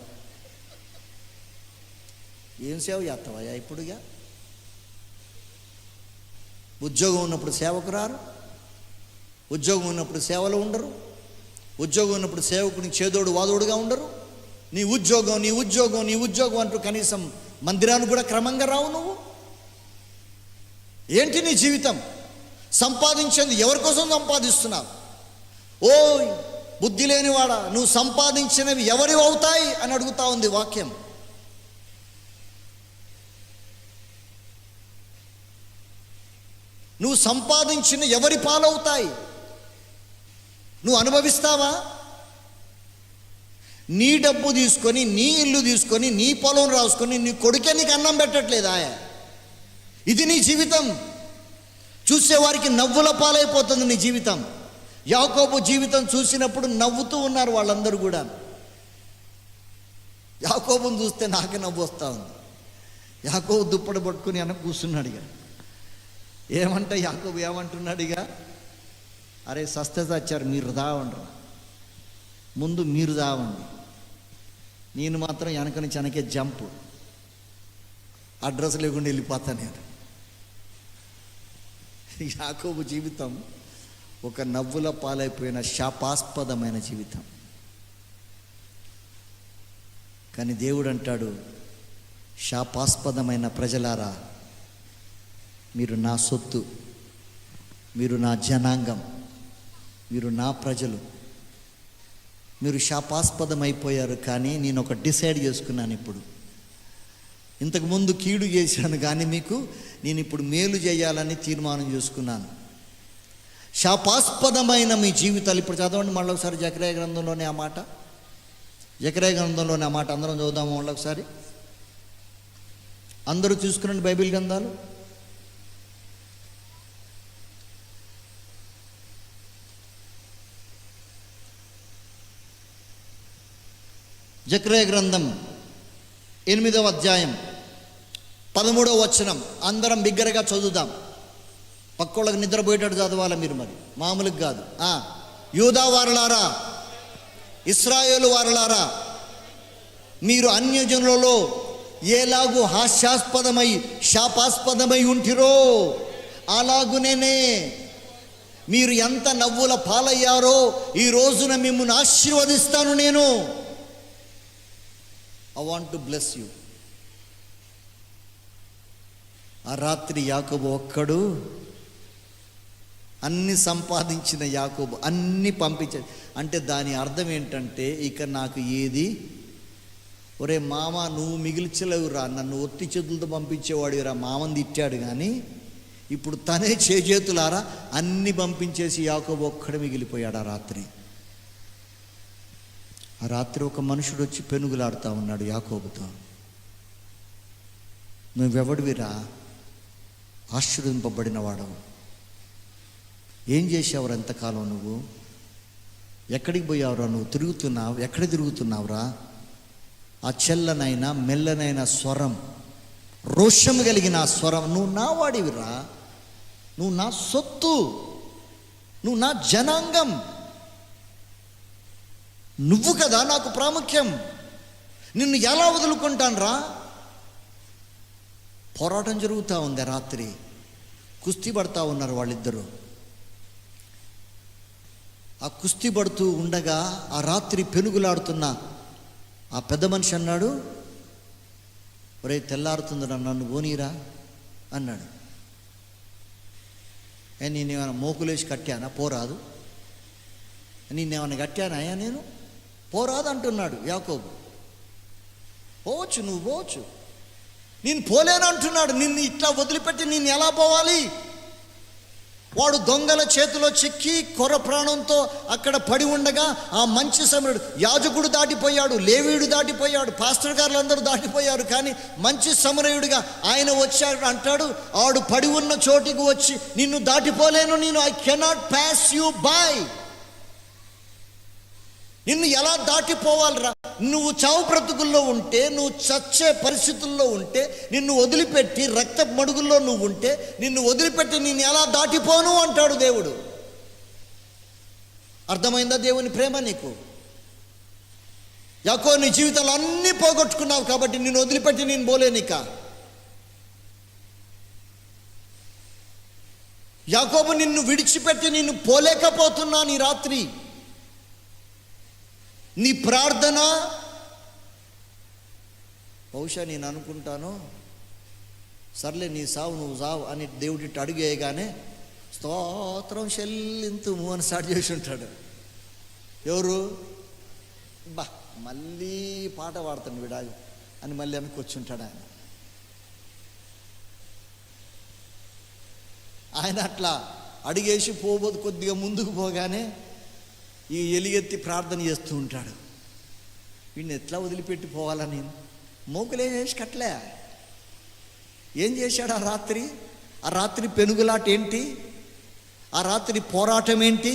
ఏం సేవ చేస్తావయ్యా ఇప్పుడుగా? ఉద్యోగం ఉన్నప్పుడు సేవకు రారు, ఉద్యోగం ఉన్నప్పుడు సేవలు ఉండరు, ఉద్యోగం ఉన్నప్పుడు సేవకుని చేదోడు వాదోడుగా ఉండరు. నీ ఉద్యోగం అంటూ కనీసం మందిరానికి కూడా క్రమంగా రావు నువ్వు. ఏంటి నీ జీవితం? సంపాదించేది ఎవరి కోసం సంపాదిస్తున్నావు? ఓ బుద్ధి లేనివాడా, నువ్వు సంపాదించినవి ఎవరి అవుతాయి అని అడుగుతా ఉంది వాక్యం. నువ్వు సంపాదించిన ఎవరి పాలవుతాయి? నువ్వు అనుభవిస్తావా? నీ డబ్బు తీసుకొని, నీ ఇల్లు తీసుకొని, నీ పొలం రాసుకొని, నీ కొడుకే నీకు అన్నం పెట్టట్లేదా? ఇది నీ జీవితం. చూసేవారికి నవ్వుల పాలైపోతుంది నీ జీవితం. యాకోబు జీవితం చూసినప్పుడు నవ్వుతూ ఉన్నారు వాళ్ళందరూ కూడా. యాకోబుని చూస్తే నాకే నవ్వు వస్తూ ఉంది. యాకోబు దుప్పటి పట్టుకుని వెనక కూర్చున్నాడు. ఇక ఏమంటే యాకోబు ఏమంటున్నాడు? ఇక అరే సస్తే చచ్చారు, మీరు దావండ్రా, ముందు మీరు దావండి, నేను మాత్రం వెనక నుంచి వెనకే జంపు, అడ్రస్ లేకుండా వెళ్ళిపోతా నేను. యాకోబు జీవితం ఒక నవ్వుల పాలైపోయిన శాపాస్పదమైన జీవితం. కానీ దేవుడు అంటాడు, శాపాస్పదమైన ప్రజలారా, మీరు నా సొత్తు, మీరు నా జనాంగం, మీరు నా ప్రజలు. మీరు శాపాస్పదమైపోయారు, కానీ నేను ఒక డిసైడ్ చేసుకున్నాను. ఇప్పుడు ఇంతకుముందు కీడు చేశాను, కానీ మీకు నేను ఇప్పుడు మేలు చేయాలని తీర్మానం చేసుకున్నాను. శాపాస్పదమైన మీ జీవితాలు. ఇప్పుడు చదవండి మళ్ళీ ఒకసారి జకర్యా గ్రంథంలోనే ఆ మాట, జకర్యా గ్రంథంలోనే ఆ మాట అందరం చదువుదాము మళ్ళీ ఒకసారి. అందరూ తీసుకురండి బైబిల్ గ్రంథాలు. జకర్యా గ్రంథం 8వ అధ్యాయం 13వ వచనం. అందరం బిగ్గరగా చదువుదాం. పక్కోళ్ళకి నిద్రపోయేటట్టు చదవాలి మీరు, మరి మామూలుగా కాదు. యూదా వారలారా, ఇశ్రాయేలు వారలారా, మీరు అన్యజనులలో ఎలాగూ హాస్యాస్పదమై శాపాస్పదమై ఉంటిరో అలాగునేనే మీరు ఎంత నవ్వుల పాలయ్యారో ఈ రోజున మిమ్మల్ని ఆశీర్వదిస్తాను నేను. I want to bless you. ఆ రాత్రి యాకోబు ఒక్కడు, అన్ని సంపాదించిన యాకోబు అన్ని పంపించాడు. అంటే దాని అర్థం ఏంటంటే, ఇక నాకు ఏది, ఒరే మామ నువ్వు మిగిల్చలేవురా, నన్ను ఒత్తి చేతులతో పంపించేవాడురా, మామని తిట్టాడు. కానీ ఇప్పుడు తనే చేతులారా అన్ని పంపించేసి యాకోబు ఒక్కడు మిగిలిపోయాడు. ఆ రాత్రి ఒక మనుషుడు వచ్చి పెనుగులాడుతూ ఉన్నాడు యాకోబుతో. నువ్వెవడివిరా? ఆశీర్వదింపబడిన వాడవు. ఏం చేసావురా ఎంతకాలం? నువ్వు ఎక్కడికి పోయావురా? నువ్వు తిరుగుతున్నావు, ఎక్కడ తిరుగుతున్నావురా? ఆ చెల్లనైనా మెల్లనైనా స్వరం, రోషం కలిగిన ఆ స్వరం, నువ్వు నా వాడివిరా, నువ్వు నా సొత్తు, నువ్వు నా జనాంగం, నువ్వు కదా నాకు ప్రాముఖ్యం, నిన్ను ఎలా వదులుకుంటానురా? పోరాటం జరుగుతూ ఉంది. రాత్రి కుస్తీ పడుతూ ఉన్నారు వాళ్ళిద్దరూ. ఆ కుస్తీ పడుతూ ఉండగా ఆ రాత్రి పెనుగులాడుతున్న ఆ పెద్ద మనిషి అన్నాడు, ఒరే తెల్లారుతుందిరా, నన్ను పోనీరా అన్నాడు. నేనేమైనా మోకులేసి కట్టానా? పోరాదు. నేనేమైనా కట్టానా? నేను పోరాదు అంటున్నాడు యాకోబు. పోవచ్చు, నువ్వు పోవచ్చు. నేను పోలేను అంటున్నాడు. నిన్ను ఇట్లా వదిలిపెట్టి నేను ఎలా పోవాలి? వాడు దొంగల చేతిలో చిక్కి కొర ప్రాణంతో అక్కడ పడి ఉండగా ఆ మంచి సమరుడు, యాజకుడు దాటిపోయాడు, లేవీయుడు దాటిపోయాడు, పాస్టర్ గారులు అందరూ దాటిపోయారు. కానీ మంచి సమరయుడిగా ఆయన వచ్చాడు. అంటాడు, ఆడు పడి ఉన్న చోటికి వచ్చి, నిన్ను దాటిపోలేను నేను, I cannot pass you by. నిన్ను ఎలా దాటిపోవాలిరా? నువ్వు చావు బ్రతుకుల్లో ఉంటే, నువ్వు చచ్చే పరిస్థితుల్లో ఉంటే, నిన్ను వదిలిపెట్టి రక్త మడుగుల్లో నువ్వు ఉంటే, నిన్ను వదిలిపెట్టి నిన్ను ఎలా దాటిపోను అంటాడు దేవుడు. అర్థమైందా దేవుని ప్రేమ నీకు? యాకోబు నీ జీవితంలో అన్నీ పోగొట్టుకున్నావు కాబట్టి నిన్ను వదిలిపెట్టి నేను పోలేనిక. యాకోబు నిన్ను విడిచిపెట్టి నిన్ను పోలేకపోతున్నాను. ఈ రాత్రి నీ ప్రార్థన, బహుశా నేను అనుకుంటాను, సర్లే నీ సావు నువ్వు సావు అని దేవుడికి అడిగేయగానే స్తోత్రం చెల్లింతుము అని స్టార్ట్ చేసి ఉంటాడు. ఎవరు? మళ్ళీ పాట పాడుతాను విడాగు అని మళ్ళీ అనుకొచ్చుంటాడు ఆయన. ఆయన అట్లా అడిగేసి పోబోదు, కొద్దిగా ముందుకు పోగానే ఈ ఎలిగెత్తి ప్రార్థన చేస్తూ ఉంటాడు. వీడిని ఎట్లా వదిలిపెట్టి పోవాలా? నేను మోకులేం చేసి కట్టలే. ఏం చేశాడు ఆ రాత్రి పెనుగులాట ఏంటి? ఆ రాత్రి పోరాటం ఏంటి?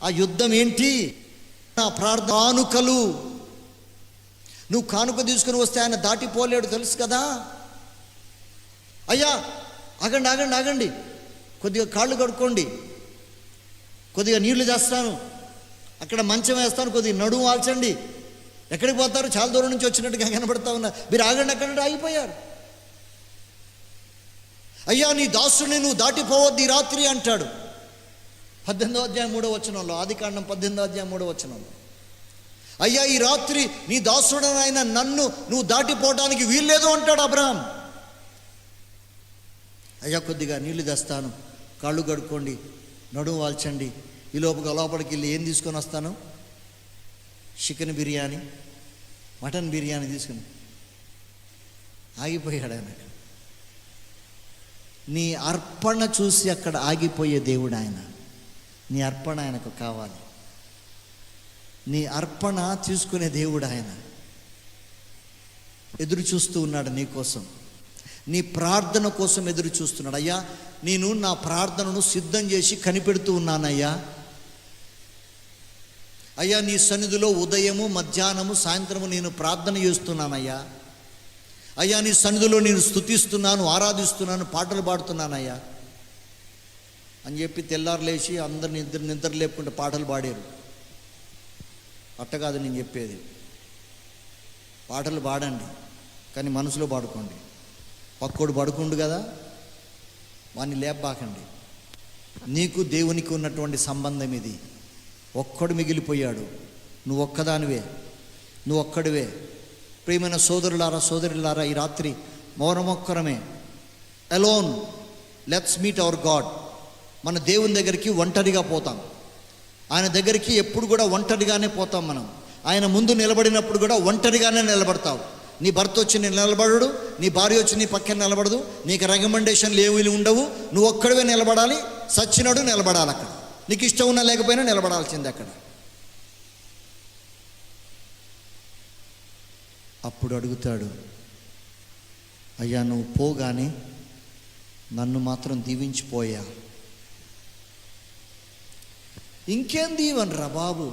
ఆ యుద్ధం ఏంటి? నా ప్రార్థన కానుకలు. నువ్వు కానుక తీసుకుని వస్తే ఆయన దాటిపోలేడు, తెలుసు కదా. అయ్యా ఆగండి ఆగండి ఆగండి, కొద్దిగా కాళ్ళు కడుక్కోండి, కొద్దిగా నీళ్లు చేస్తాను, అక్కడ మంచం వేస్తాను, కొద్దిగా నడుము వాల్చండి. ఎక్కడికి పోతారు? చాలా దూరం నుంచి వచ్చినట్టుగా కనబడతా ఉన్నారు. మీరు ఆగండి, అక్కడ ఆగిపోయారు. అయ్యా నీ దాసుని నువ్వు దాటిపోవద్దు ఈ రాత్రి అంటాడు. 18వ అధ్యాయం 3వ వచనంలో, ఆదికాండం 18వ అధ్యాయం 3వ వచనంలో, అయ్యా ఈ రాత్రి నీ దాసుడనైన నన్ను నువ్వు దాటిపోవడానికి వీల్లేదు అంటాడు అబ్రహాం. అయ్యా కొద్దిగా నీళ్లు తెస్తాను, కాళ్ళు కడుక్కోండి, నడుము వాల్చండి. ఈ లోపలికి వెళ్ళి ఏం తీసుకొని వస్తాను? చికెన్ బిర్యానీ, మటన్ బిర్యానీ తీసుకుని ఆగిపోయాడు ఆయన. నీ అర్పణ చూసి అక్కడ ఆగిపోయే దేవుడు ఆయన. నీ అర్పణ ఆయనకు కావాలి. నీ అర్పణ తీసుకునే దేవుడు ఆయన. ఎదురు చూస్తూ ఉన్నాడు నీ కోసం. నీ ప్రార్థన కోసం ఎదురు చూస్తున్నాడు. అయ్యా, నేను నా ప్రార్థనను సిద్ధం చేసి కనిపెడుతూ ఉన్నానయ్యా. అయ్యా, నీ సన్నిధిలో ఉదయము, మధ్యాహ్నము, సాయంత్రము నేను ప్రార్థన చేస్తున్నానయ్యా. అయ్యా, నీ సన్నిధిలో నేను స్తుతిస్తున్నాను, ఆరాధిస్తున్నాను, పాటలు పాడుతున్నానయ్యా అని చెప్పి తెల్లారు లేచి అందరిని నిద్ర లేపుకుంటే పాటలు పాడారు. అట్ట కాదు నేను చెప్పేది. పాటలు పాడండి, కానీ మనసులో పాడుకోండి. పక్కోడు పడుకుండు కదా, వాడిని లేపబాకండి. నీకు దేవునికి ఉన్నటువంటి సంబంధం ఇది. ఒక్కడు మిగిలిపోయాడు, నువ్వు ఒక్కదానివే, నువ్వు ఒక్కడివే. ప్రియమైన సోదరులారా, సోదరులారా, ఈ రాత్రి మౌనమొక్కరమే. Alone, let's meet our God. మన దేవుని దగ్గరికి ఒంటరిగా పోతాం. ఆయన దగ్గరికి ఎప్పుడు కూడా ఒంటరిగానే పోతాం మనం. ఆయన ముందు నిలబడినప్పుడు కూడా ఒంటరిగానే నిలబడతావు. నీ భర్త వచ్చి నేను నిలబడడు, నీ భార్య వచ్చి నీ పక్కన నిలబడదు, నీకు రికమెండేషన్లు ఏమీ ఉండవు. నువ్వు ఒక్కడివే నిలబడాలి, సచ్చినడు నిలబడాలి. అక్కడ నీకు ఇష్టం ఉన్నా లేకపోయినా నిలబడాల్సిందే అక్కడ. అప్పుడు అడుగుతాడు, అయ్యా నువ్వు పోగానే నన్ను మాత్రం దీవించిపోయా. ఇంకేం దీవనరా బాబు,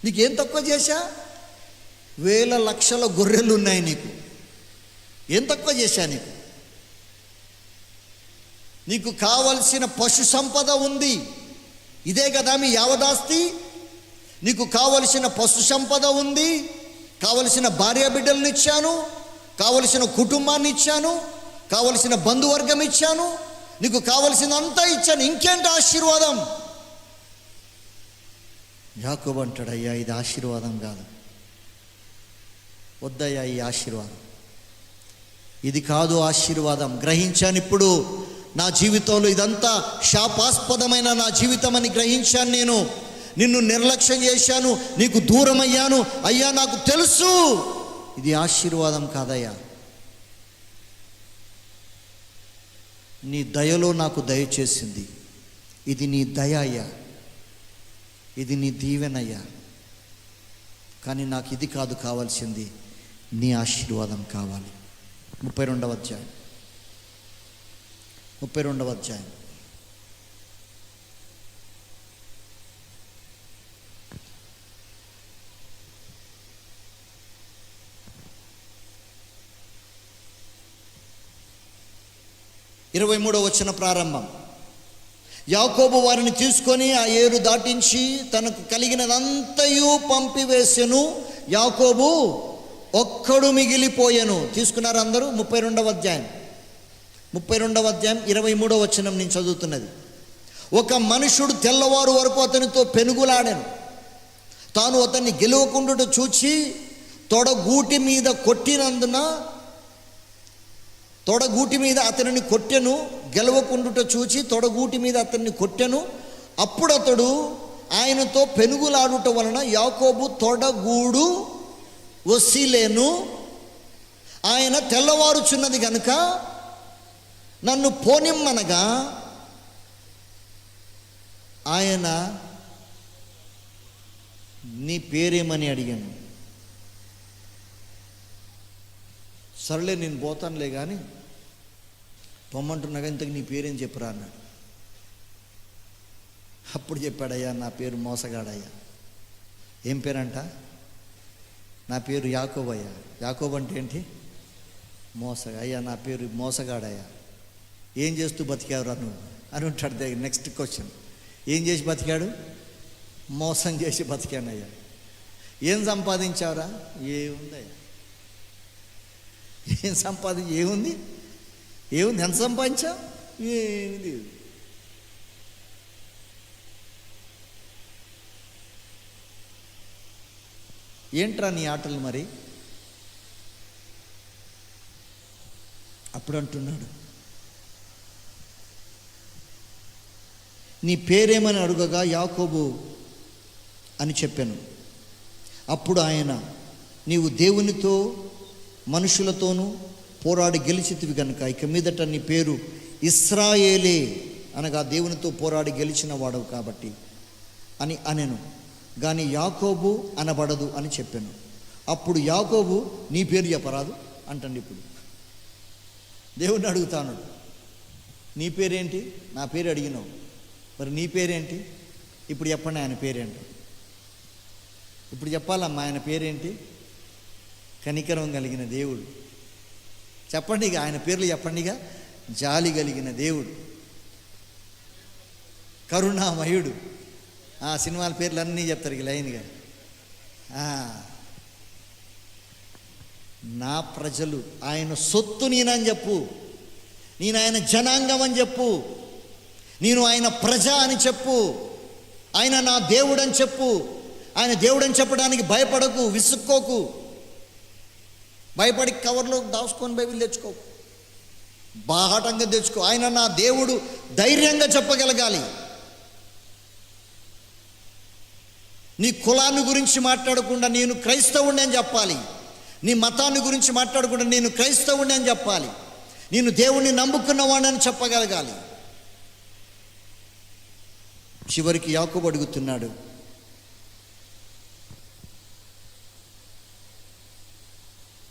నీకేం తక్కువ చేశా? వేల లక్షల గొర్రెలు ఉన్నాయి నీకు, ఏం తక్కువ చేశా? నీకు కావలసిన పశు సంపద ఉంది, ఇదే కదా మీ యావదాస్తి. నీకు కావలసిన పశు సంపద ఉంది, కావలసిన భార్య బిడ్డలను ఇచ్చాను, కావలసిన కుటుంబాన్ని ఇచ్చాను, కావలసిన బంధువర్గం ఇచ్చాను, నీకు కావలసినంతా ఇచ్చాను, ఇంకేంటి ఆశీర్వాదం? యాకోబు అంటాడు, అయ్యా ఇది ఆశీర్వాదం కాదు, వద్దయ్యా ఈ ఆశీర్వాదం, ఇది కాదు ఆశీర్వాదం. గ్రహించాను ఇప్పుడు నా జీవితంలో ఇదంతా శాపాస్పదమైన నా జీవితం అని గ్రహించాను. నేను నిన్ను నిర్లక్ష్యం చేశాను, నీకు దూరం అయ్యాను. అయ్యా నాకు తెలుసు ఇది ఆశీర్వాదం కాదయ్యా, నీ దయలో నాకు దయచేసింది, ఇది నీ దయ అయ్యా, ఇది నీ దీవెనయ్యా. కానీ నాకు ఇది కాదు కావాల్సింది, నీ ఆశీర్వాదం కావాలి. 32వ అధ్యాయం 32వ అధ్యాయం వచన ప్రారంభం. యాకోబు వారిని తీసుకొని ఆ ఏరు దాటించి తనకు కలిగినదంతయు పంపివేసెను. యాకోబు ఒక్కడు మిగిలిపోయెను. తీసుకున్నారు అందరూ? 32వ అధ్యాయం 23వ వచనం నేను చదువుతున్నది. ఒక మనుషుడు తెల్లవారు వరకు అతనితో పెనుగులాడాను. తాను అతన్ని గెలవకుండా చూచి తొడగూటి మీద కొట్టినందున తొడగూటి మీద అతనిని కొట్టెను. గెలవకుండుట చూచి తొడగూటి మీద అతన్ని కొట్టెను. అప్పుడు అతడు ఆయనతో పెనుగులాడుట వలన యాకోబు తొడగూడు వసిలేను. ఆయన తెల్లవారుచున్నది గనుక నన్ను పోనిమ్మనగా ఆయన నీ పేరేమని అడిగాను. సర్లే నేను పోతానులే కానీ పొమ్మంటున్నాగా, ఇంతకు నీ పేరేం చెప్పురా అన్నాడు. అప్పుడు చెప్పాడయ్యా నా పేరు మోసగాడయ్యా. ఏం పేరంట? నా పేరు యాకోబయ్యా. యాకోబు అంటే ఏంటి? మోసగా. అయ్యా నా పేరు మోసగాడయ్యా. ఏం చేస్తూ బతికావురా నువ్వు అని ఉంటాడు. దగ్గర నెక్స్ట్ క్వశ్చన్, ఏం చేసి బతికాడు? మోసం చేసి బతికానయ్యా. ఏం సంపాదించావురా? ఏముందయ్యా, ఏం సంపాదించి ఏముంది? ఎంత సంపాదించావు? ఏమి లేదు. ఏంట్రా నీ ఆటలు మరి? అప్పుడు అంటున్నాడు, నీ పేరేమని అడుగగా యాకోబు అని చెప్పాను. అప్పుడు ఆయన, నీవు దేవునితో మనుషులతోనూ పోరాడి గెలిచితివి కనుక ఇక మీదట నీ పేరు ఇశ్రాయేలే, అనగా దేవునితో పోరాడి గెలిచిన వాడవు కాబట్టి అని అనెను, కానీ యాకోబు అనబడదు అని చెప్పాను. అప్పుడు యాకోబు నీ పేరు చెప్పరాదు అంటండి. ఇప్పుడు దేవుడిని అడుగుతాను, నీ పేరేంటి? నా పేరు అడిగినావు, మరి నీ పేరేంటి? ఇప్పుడు చెప్పండి ఆయన పేరేంటి? ఇప్పుడు చెప్పాలమ్మా ఆయన పేరేంటి? కనికరం కలిగిన దేవుడు. చెప్పండి ఇక ఆయన పేర్లు చెప్పండిగా. జాలి కలిగిన దేవుడు, కరుణామయుడు. సినిమాల పేర్లు అన్నీ చెప్తారు ఇక లైన్గా. నా ప్రజలు ఆయన సొత్తు నేనని చెప్పు, నేను ఆయన జనాంగం అని చెప్పు, నేను ఆయన ప్రజ అని చెప్పు, ఆయన నా దేవుడు అని చెప్పు. ఆయన దేవుడు అని చెప్పడానికి భయపడకు, విసుక్కోకు, భయపడి కవర్లో దాచుకొని బైబిల్ తెచ్చుకోకు, బాహాటంగా తెచ్చుకో. ఆయన నా దేవుడు ధైర్యంగా చెప్పగలగాలి. నీ కులాన్ని గురించి మాట్లాడకుండా నేను క్రైస్తవుడిని అని చెప్పాలి. నీ మతాన్ని గురించి మాట్లాడకుండా నేను క్రైస్తవుడిని అని చెప్పాలి. నేను దేవుణ్ణి నమ్ముకున్నవాడని చెప్పగలగాలి. చివరికి యాకోబు అడుగుతున్నాడు,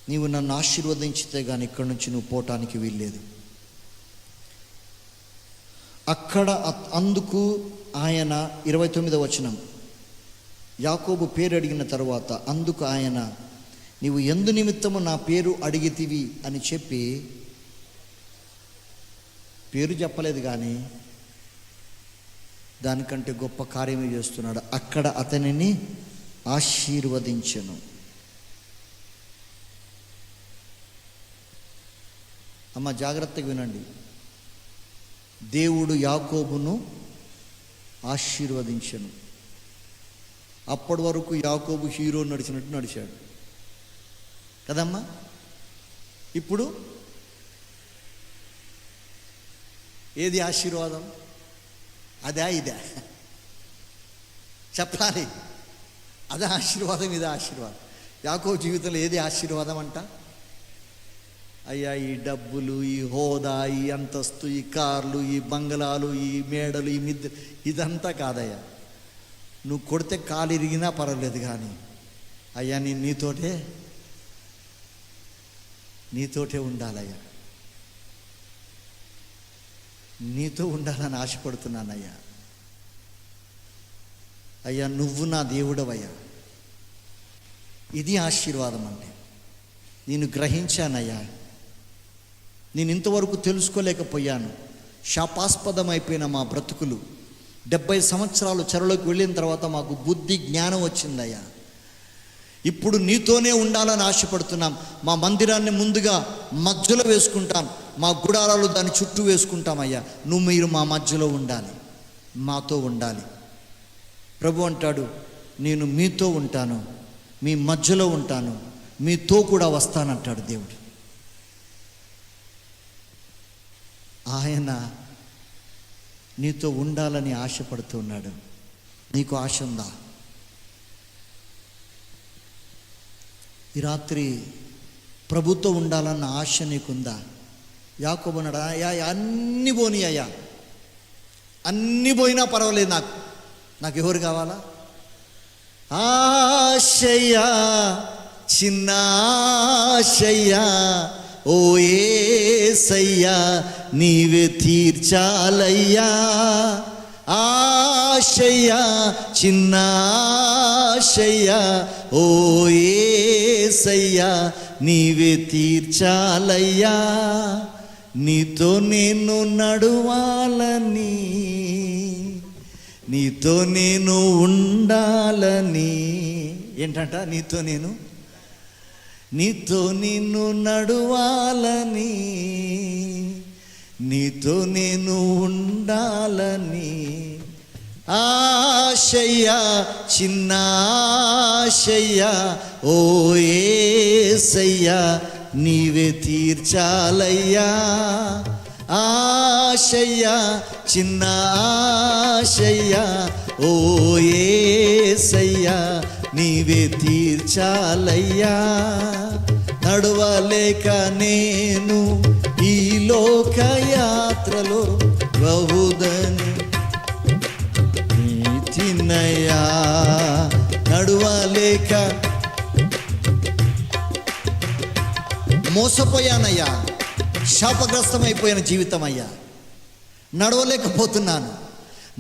నీవు నన్ను ఆశీర్వదించితే కానీ ఇక్కడి నుంచి నువ్వు పోవటానికి వీల్లేదు. అక్కడ అందుకు ఆయన 29వ వచనం, యాకోబు పేరు అడిగిన తరువాత అందుకు ఆయన, నీవు ఎందు నిమిత్తము నా పేరు అడిగితివి అని చెప్పి, పేరు చెప్పలేదు కానీ దానికంటే గొప్ప కార్యమే చేస్తున్నాడు. అక్కడ అతనిని ఆశీర్వదించెను. అమ్మ జాగ్రత్తగా వినండి. దేవుడు యాకోబును ఆశీర్వదించెను. అప్పటి వరకు యాకోబు హీరో నడిచినట్టు నడిచాడు కదమ్మా. ఇప్పుడు ఏది ఆశీర్వాదం? అదే ఇదే చెప్పాలి. అదే ఆశీర్వాదం, ఇదే ఆశీర్వాదం. యాకోబు జీవితంలో ఏది ఆశీర్వాదం అంట? అయ్యా ఈ డబ్బులు, ఈ హోదా, ఈ అంతస్తు, ఈ కార్లు, ఈ బంగళాలు, ఈ మేడలు, ఈ మిద్దె, ఇదంతా కాదయ్యా. నువ్వు కొడితే కాలు ఇరిగినా పర్వాలేదు కానీ అయ్యా నేను నీతోటే ఉండాలయ్యా, నీతో ఉండాలని ఆశపడుతున్నానయ్యా. అయ్యా నువ్వు నా దేవుడవయ్యా. ఇది ఆశీర్వాదం అంటే. నేను గ్రహించానయ్యా, నేను ఇంతవరకు తెలుసుకోలేకపోయాను. శాపాస్పదమైపోయిన మా బ్రతుకులు 70 సంవత్సరాలు చెరలోకి వెళ్ళిన తర్వాత మాకు బుద్ధి జ్ఞానం వచ్చిందయ్యా. ఇప్పుడు నీతోనే ఉండాలని ఆశపడుతున్నాం. మా మందిరాన్ని ముందుగా మధ్యలో వేసుకుంటాం, మా గుడారాలు దాని చుట్టూ వేసుకుంటామయ్యా. మీరు మా మధ్యలో ఉండాలి, మాతో ఉండాలి. ప్రభు అంటాడు, నేను మీతో ఉంటాను, మీ మధ్యలో ఉంటాను, మీతో కూడా వస్తానంటాడు దేవుడు. ఆయన నీతో ఉండాలని ఆశపడుతున్నాడు. నీకు ఆశ ఉందా? ఈ రాత్రి ప్రభుతో ఉండాలన్న ఆశ నీకుందా? యాకోబు అన్నాడు, అన్నీ పోనీ అయ్యా, అన్నీ పోయినా పర్వాలేదు, నాకు ఎవరు కావాలా? ఆశయ్యా, చిన్న ఆశయ్యా, ఓ యేసయ్యా నీవే తీర్చాలయ్యా. ఆశయ్యా, చిన్న ఆశయ్యా, ఓ యేసయ్యా నీవే తీర్చాలయ్యా. నీతో నేను నడువాలని, నీతో నేను ఉండాలని. ఏంటంట? నీతో నిన్ను నడువాలని, నీతో నేను ఉండాలని. ఆశయ్యా, చిన్న ఆశయ్యా, ఓ యేసయ్యా నీవే తీర్చాలయ్యా. ఆశయ్యా, చిన్న ఆశయ్యా, ఓ యేసయ్యా నీవే తీర్చాలయ్యా. నడవలేక నేను ఈ లోకయాత్రలో బహుదని నీతినయ్యా. నడవలేక మోసపోయానయ్యా, శాపగ్రస్తమైపోయిన జీవితం అయ్యా. నడవలేకపోతున్నాను,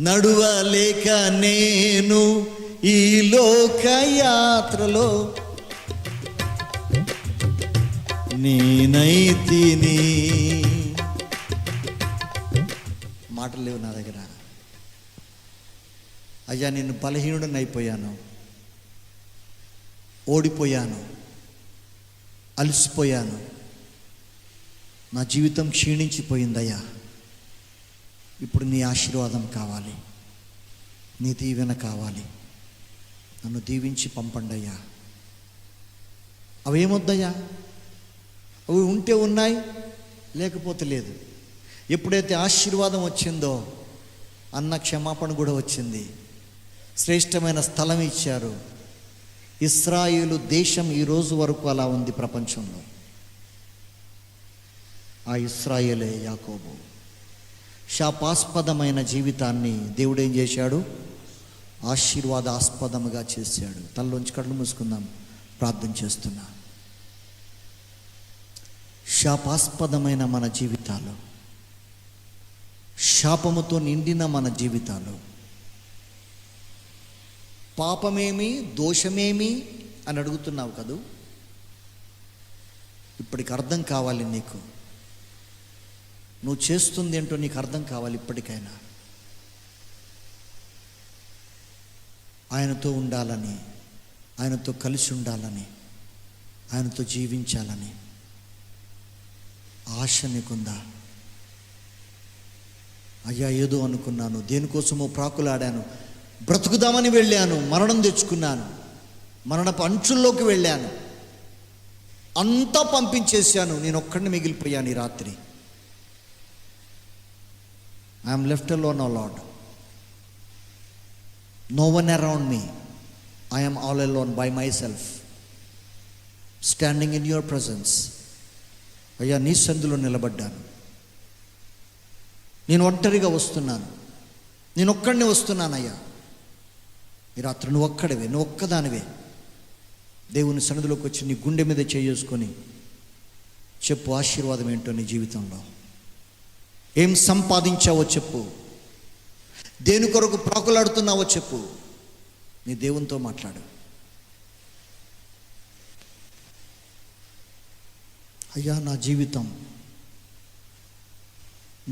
నడువలేక నేను ఈ లోక యాత్రలో నేనైతిని. మాటలు లేవు నా దగ్గర. అయ్యా నేను బలహీనుడని అయిపోయాను, ఓడిపోయాను, అలసిపోయాను, నా జీవితం క్షీణించిపోయిందయ్యా. ఇప్పుడు నీ ఆశీర్వాదం కావాలి, నీ దీవెన కావాలి, నన్ను దీవించి పంపండి అయ్యా. అవేమొద్దయ్యా, అవి ఉంటే ఉన్నాయి, లేకపోతే లేదు. ఎప్పుడైతే ఆశీర్వాదం వచ్చిందో అన్న క్షమాపణ కూడా వచ్చింది. శ్రేష్టమైన స్థలం ఇచ్చారు. ఇశ్రాయేలు దేశం ఈ రోజు వరకు అలా ఉంది ప్రపంచంలో. ఆ ఇశ్రాయేలే యాకోబు. శాపాస్పదమైన జీవితాన్ని దేవుడు ఏం చేశాడు? ఆశీర్వాదాస్పదముగా చేశాడు. తనలోంచి కళ్ళు మూసుకుందాం, ప్రార్థన చేస్తున్నా. శాపాస్పదమైన మన జీవితాలు, శాపముతో నిండిన మన జీవితాలు, పాపమేమి దోషమేమి అని అడుగుతున్నావు కదూ. ఇప్పటికి అర్థం కావాలి నీకు, నువ్వు చేస్తుంది ఏంటో నీకు అర్థం కావాలి. ఇప్పటికైనా ఆయనతో ఉండాలని, ఆయనతో కలిసి ఉండాలని, ఆయనతో జీవించాలని ఆశ నీకుందా? అయ్యా ఏదో అనుకున్నాను, దేనికోసమో ప్రాకులాడాను, బ్రతుకుదామని వెళ్ళాను, మరణం తెచ్చుకున్నాను, మరణపు అంచుల్లోకి వెళ్ళాను, అంతా పంపించేశాను, నేను ఒక్కడిని మిగిలిపోయాను ఈ రాత్రి. I'm left alone, oh lord. No one around me. I'm all alone by myself, standing in your presence. అయ్యా నీ సందులో నిలబడ్డాను, నేను ఒంటరిగా వస్తున్నాను, నేను ఒక్కడిని వస్తున్నానయ్యా. ఈ రాత్రి నువ్వు ఒక్కడివే, నువ్వు ఒక్కదానివే. దేవుని సన్నిధిలోకి వచ్చి నీ గుండె మీద చేసుకొని చెప్పు, ఆశీర్వాదం ఏంటో నీ జీవితంలో. ఏం సంపాదించావో చెప్పు, దేని కొరకు ప్రాకులాడుతున్నావో చెప్పు. నీ దేవునితో మాట్లాడు. అయ్యా నా జీవితం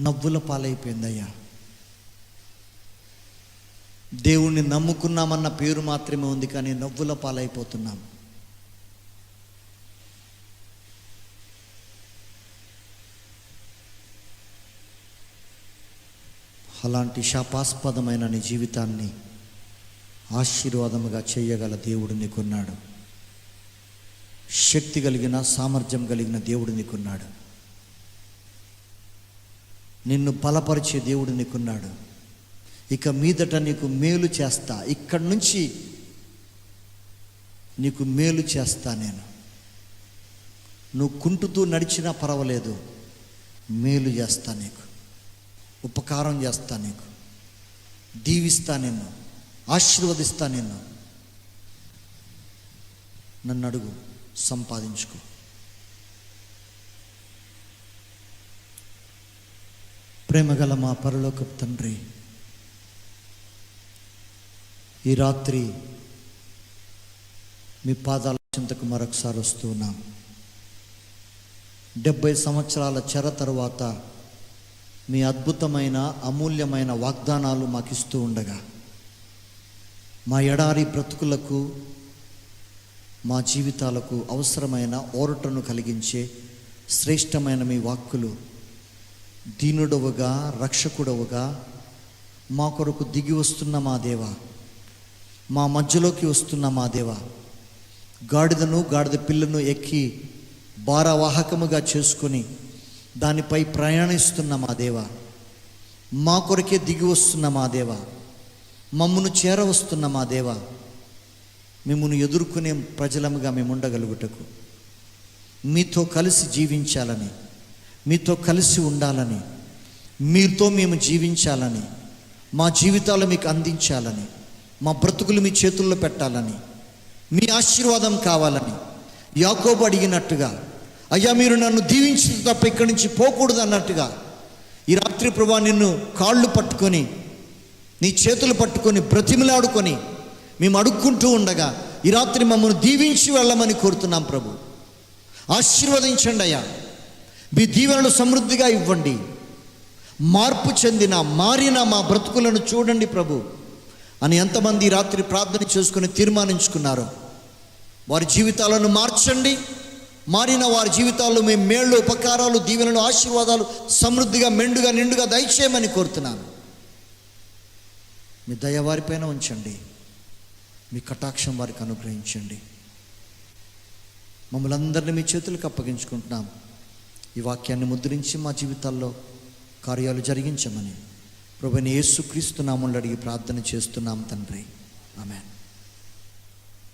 నవ్వుల పాలైపోయిందయ్యా. దేవుణ్ణి నమ్ముకున్నామన్న పేరు మాత్రమే ఉంది, కానీ నవ్వుల పాలైపోతున్నాం. అలాంటి శాపాస్పదమైన నీ జీవితాన్ని ఆశీర్వాదముగా చేయగల దేవుడు నీకున్నాడు. శక్తి కలిగిన, సామర్థ్యం కలిగిన దేవుడు నీకున్నాడు. నిన్ను బలపరిచే దేవుడు నీకున్నాడు. ఇక మీదట నీకు మేలు చేస్తా, ఇక్కడి నుంచి నీకు మేలు చేస్తా. నేను నువ్వు కుంటుతూ నడిచినా పర్వాలేదు, మేలు చేస్తా, నీకు ఉపకారం చేస్తా, నీకు దీవిస్తా, నిన్ను ఆశీర్వదిస్తా. నన్ను అడుగు, సంపాదించుకో. ప్రేమగల మా పరలోకపు తండ్రి, ఈ రాత్రి మీ పాదాల చింతకు మరొకసారి వస్తూ ఉన్నాం. 70 సంవత్సరాల చెర తరువాత మీ అద్భుతమైన అమూల్యమైన వాగ్దానాలు మాకు ఇస్తూ ఉండగా, మా ఎడారి బ్రతుకులకు, మా జీవితాలకు అవసరమైన ఓరటను కలిగించే శ్రేష్టమైన మీ వాక్కులు, దీనుడవుగా, రక్షకుడవుగా మా కొరకు దిగి వస్తున్న మా దేవ, మా మధ్యలోకి వస్తున్న మా దేవ, గాడిదను గాడిద పిల్లను ఎక్కి భారవాహకముగా చేసుకొని దానిపై ప్రయాణిస్తున్న మా దేవ, మా కొరకే దిగి వస్తున్న మా దేవ, మమ్మను చేరవస్తున్న మా దేవ, మిమ్మల్ని ఎదుర్కొనే ప్రజలముగా మేము ఉండగలుగుటకు, మీతో కలిసి జీవించాలని, మీతో కలిసి ఉండాలని, మీతో మేము జీవించాలని, మా జీవితాలు మీకు అందించాలని, మా బ్రతుకులు మీ చేతుల్లో పెట్టాలని, మీ ఆశీర్వాదం కావాలని యాకోబు అడిగినట్టుగా అయ్యా మీరు నన్ను దీవించిన తప్ప ఇక్కడి నుంచి పోకూడదు అన్నట్టుగా ఈ రాత్రి ప్రభా నిన్ను కాళ్ళు పట్టుకొని నీ చేతులు పట్టుకొని బ్రతిమిలాడుకొని మేము అడుక్కుంటూ ఉండగా ఈ రాత్రి మమ్మల్ని దీవించి వెళ్ళమని కోరుతున్నాం ప్రభు. ఆశీర్వదించండి అయ్యా, మీ దీవెనలు సమృద్ధిగా ఇవ్వండి. మార్పు చెందిన మారిన మా బ్రతుకులను చూడండి ప్రభు అని ఎంతమంది ఈ రాత్రి ప్రార్థన చేసుకుని తీర్మానించుకున్నారో వారి జీవితాలను మార్చండి. మారిన వారి జీవితాల్లో మేము మేళ్ళు, ఉపకారాలు, దీవెనలు, ఆశీర్వాదాలు సమృద్ధిగా మెండుగా నిండుగా దయచేయమని కోరుతున్నాను. మీ దయ వారిపైన ఉంచండి, మీ కటాక్షం వారికి అనుగ్రహించండి. మమ్మల్ని అందరినీ మీ చేతులకు అప్పగించుకుంటున్నాం. ఈ వాక్యాన్ని ముద్రించి మా జీవితాల్లో కార్యాలు జరిగించమని ప్రభువైన యేసుక్రీస్తు నామములో అడిగి ప్రార్థన చేస్తున్నాం తండ్రి. ఆమేన్.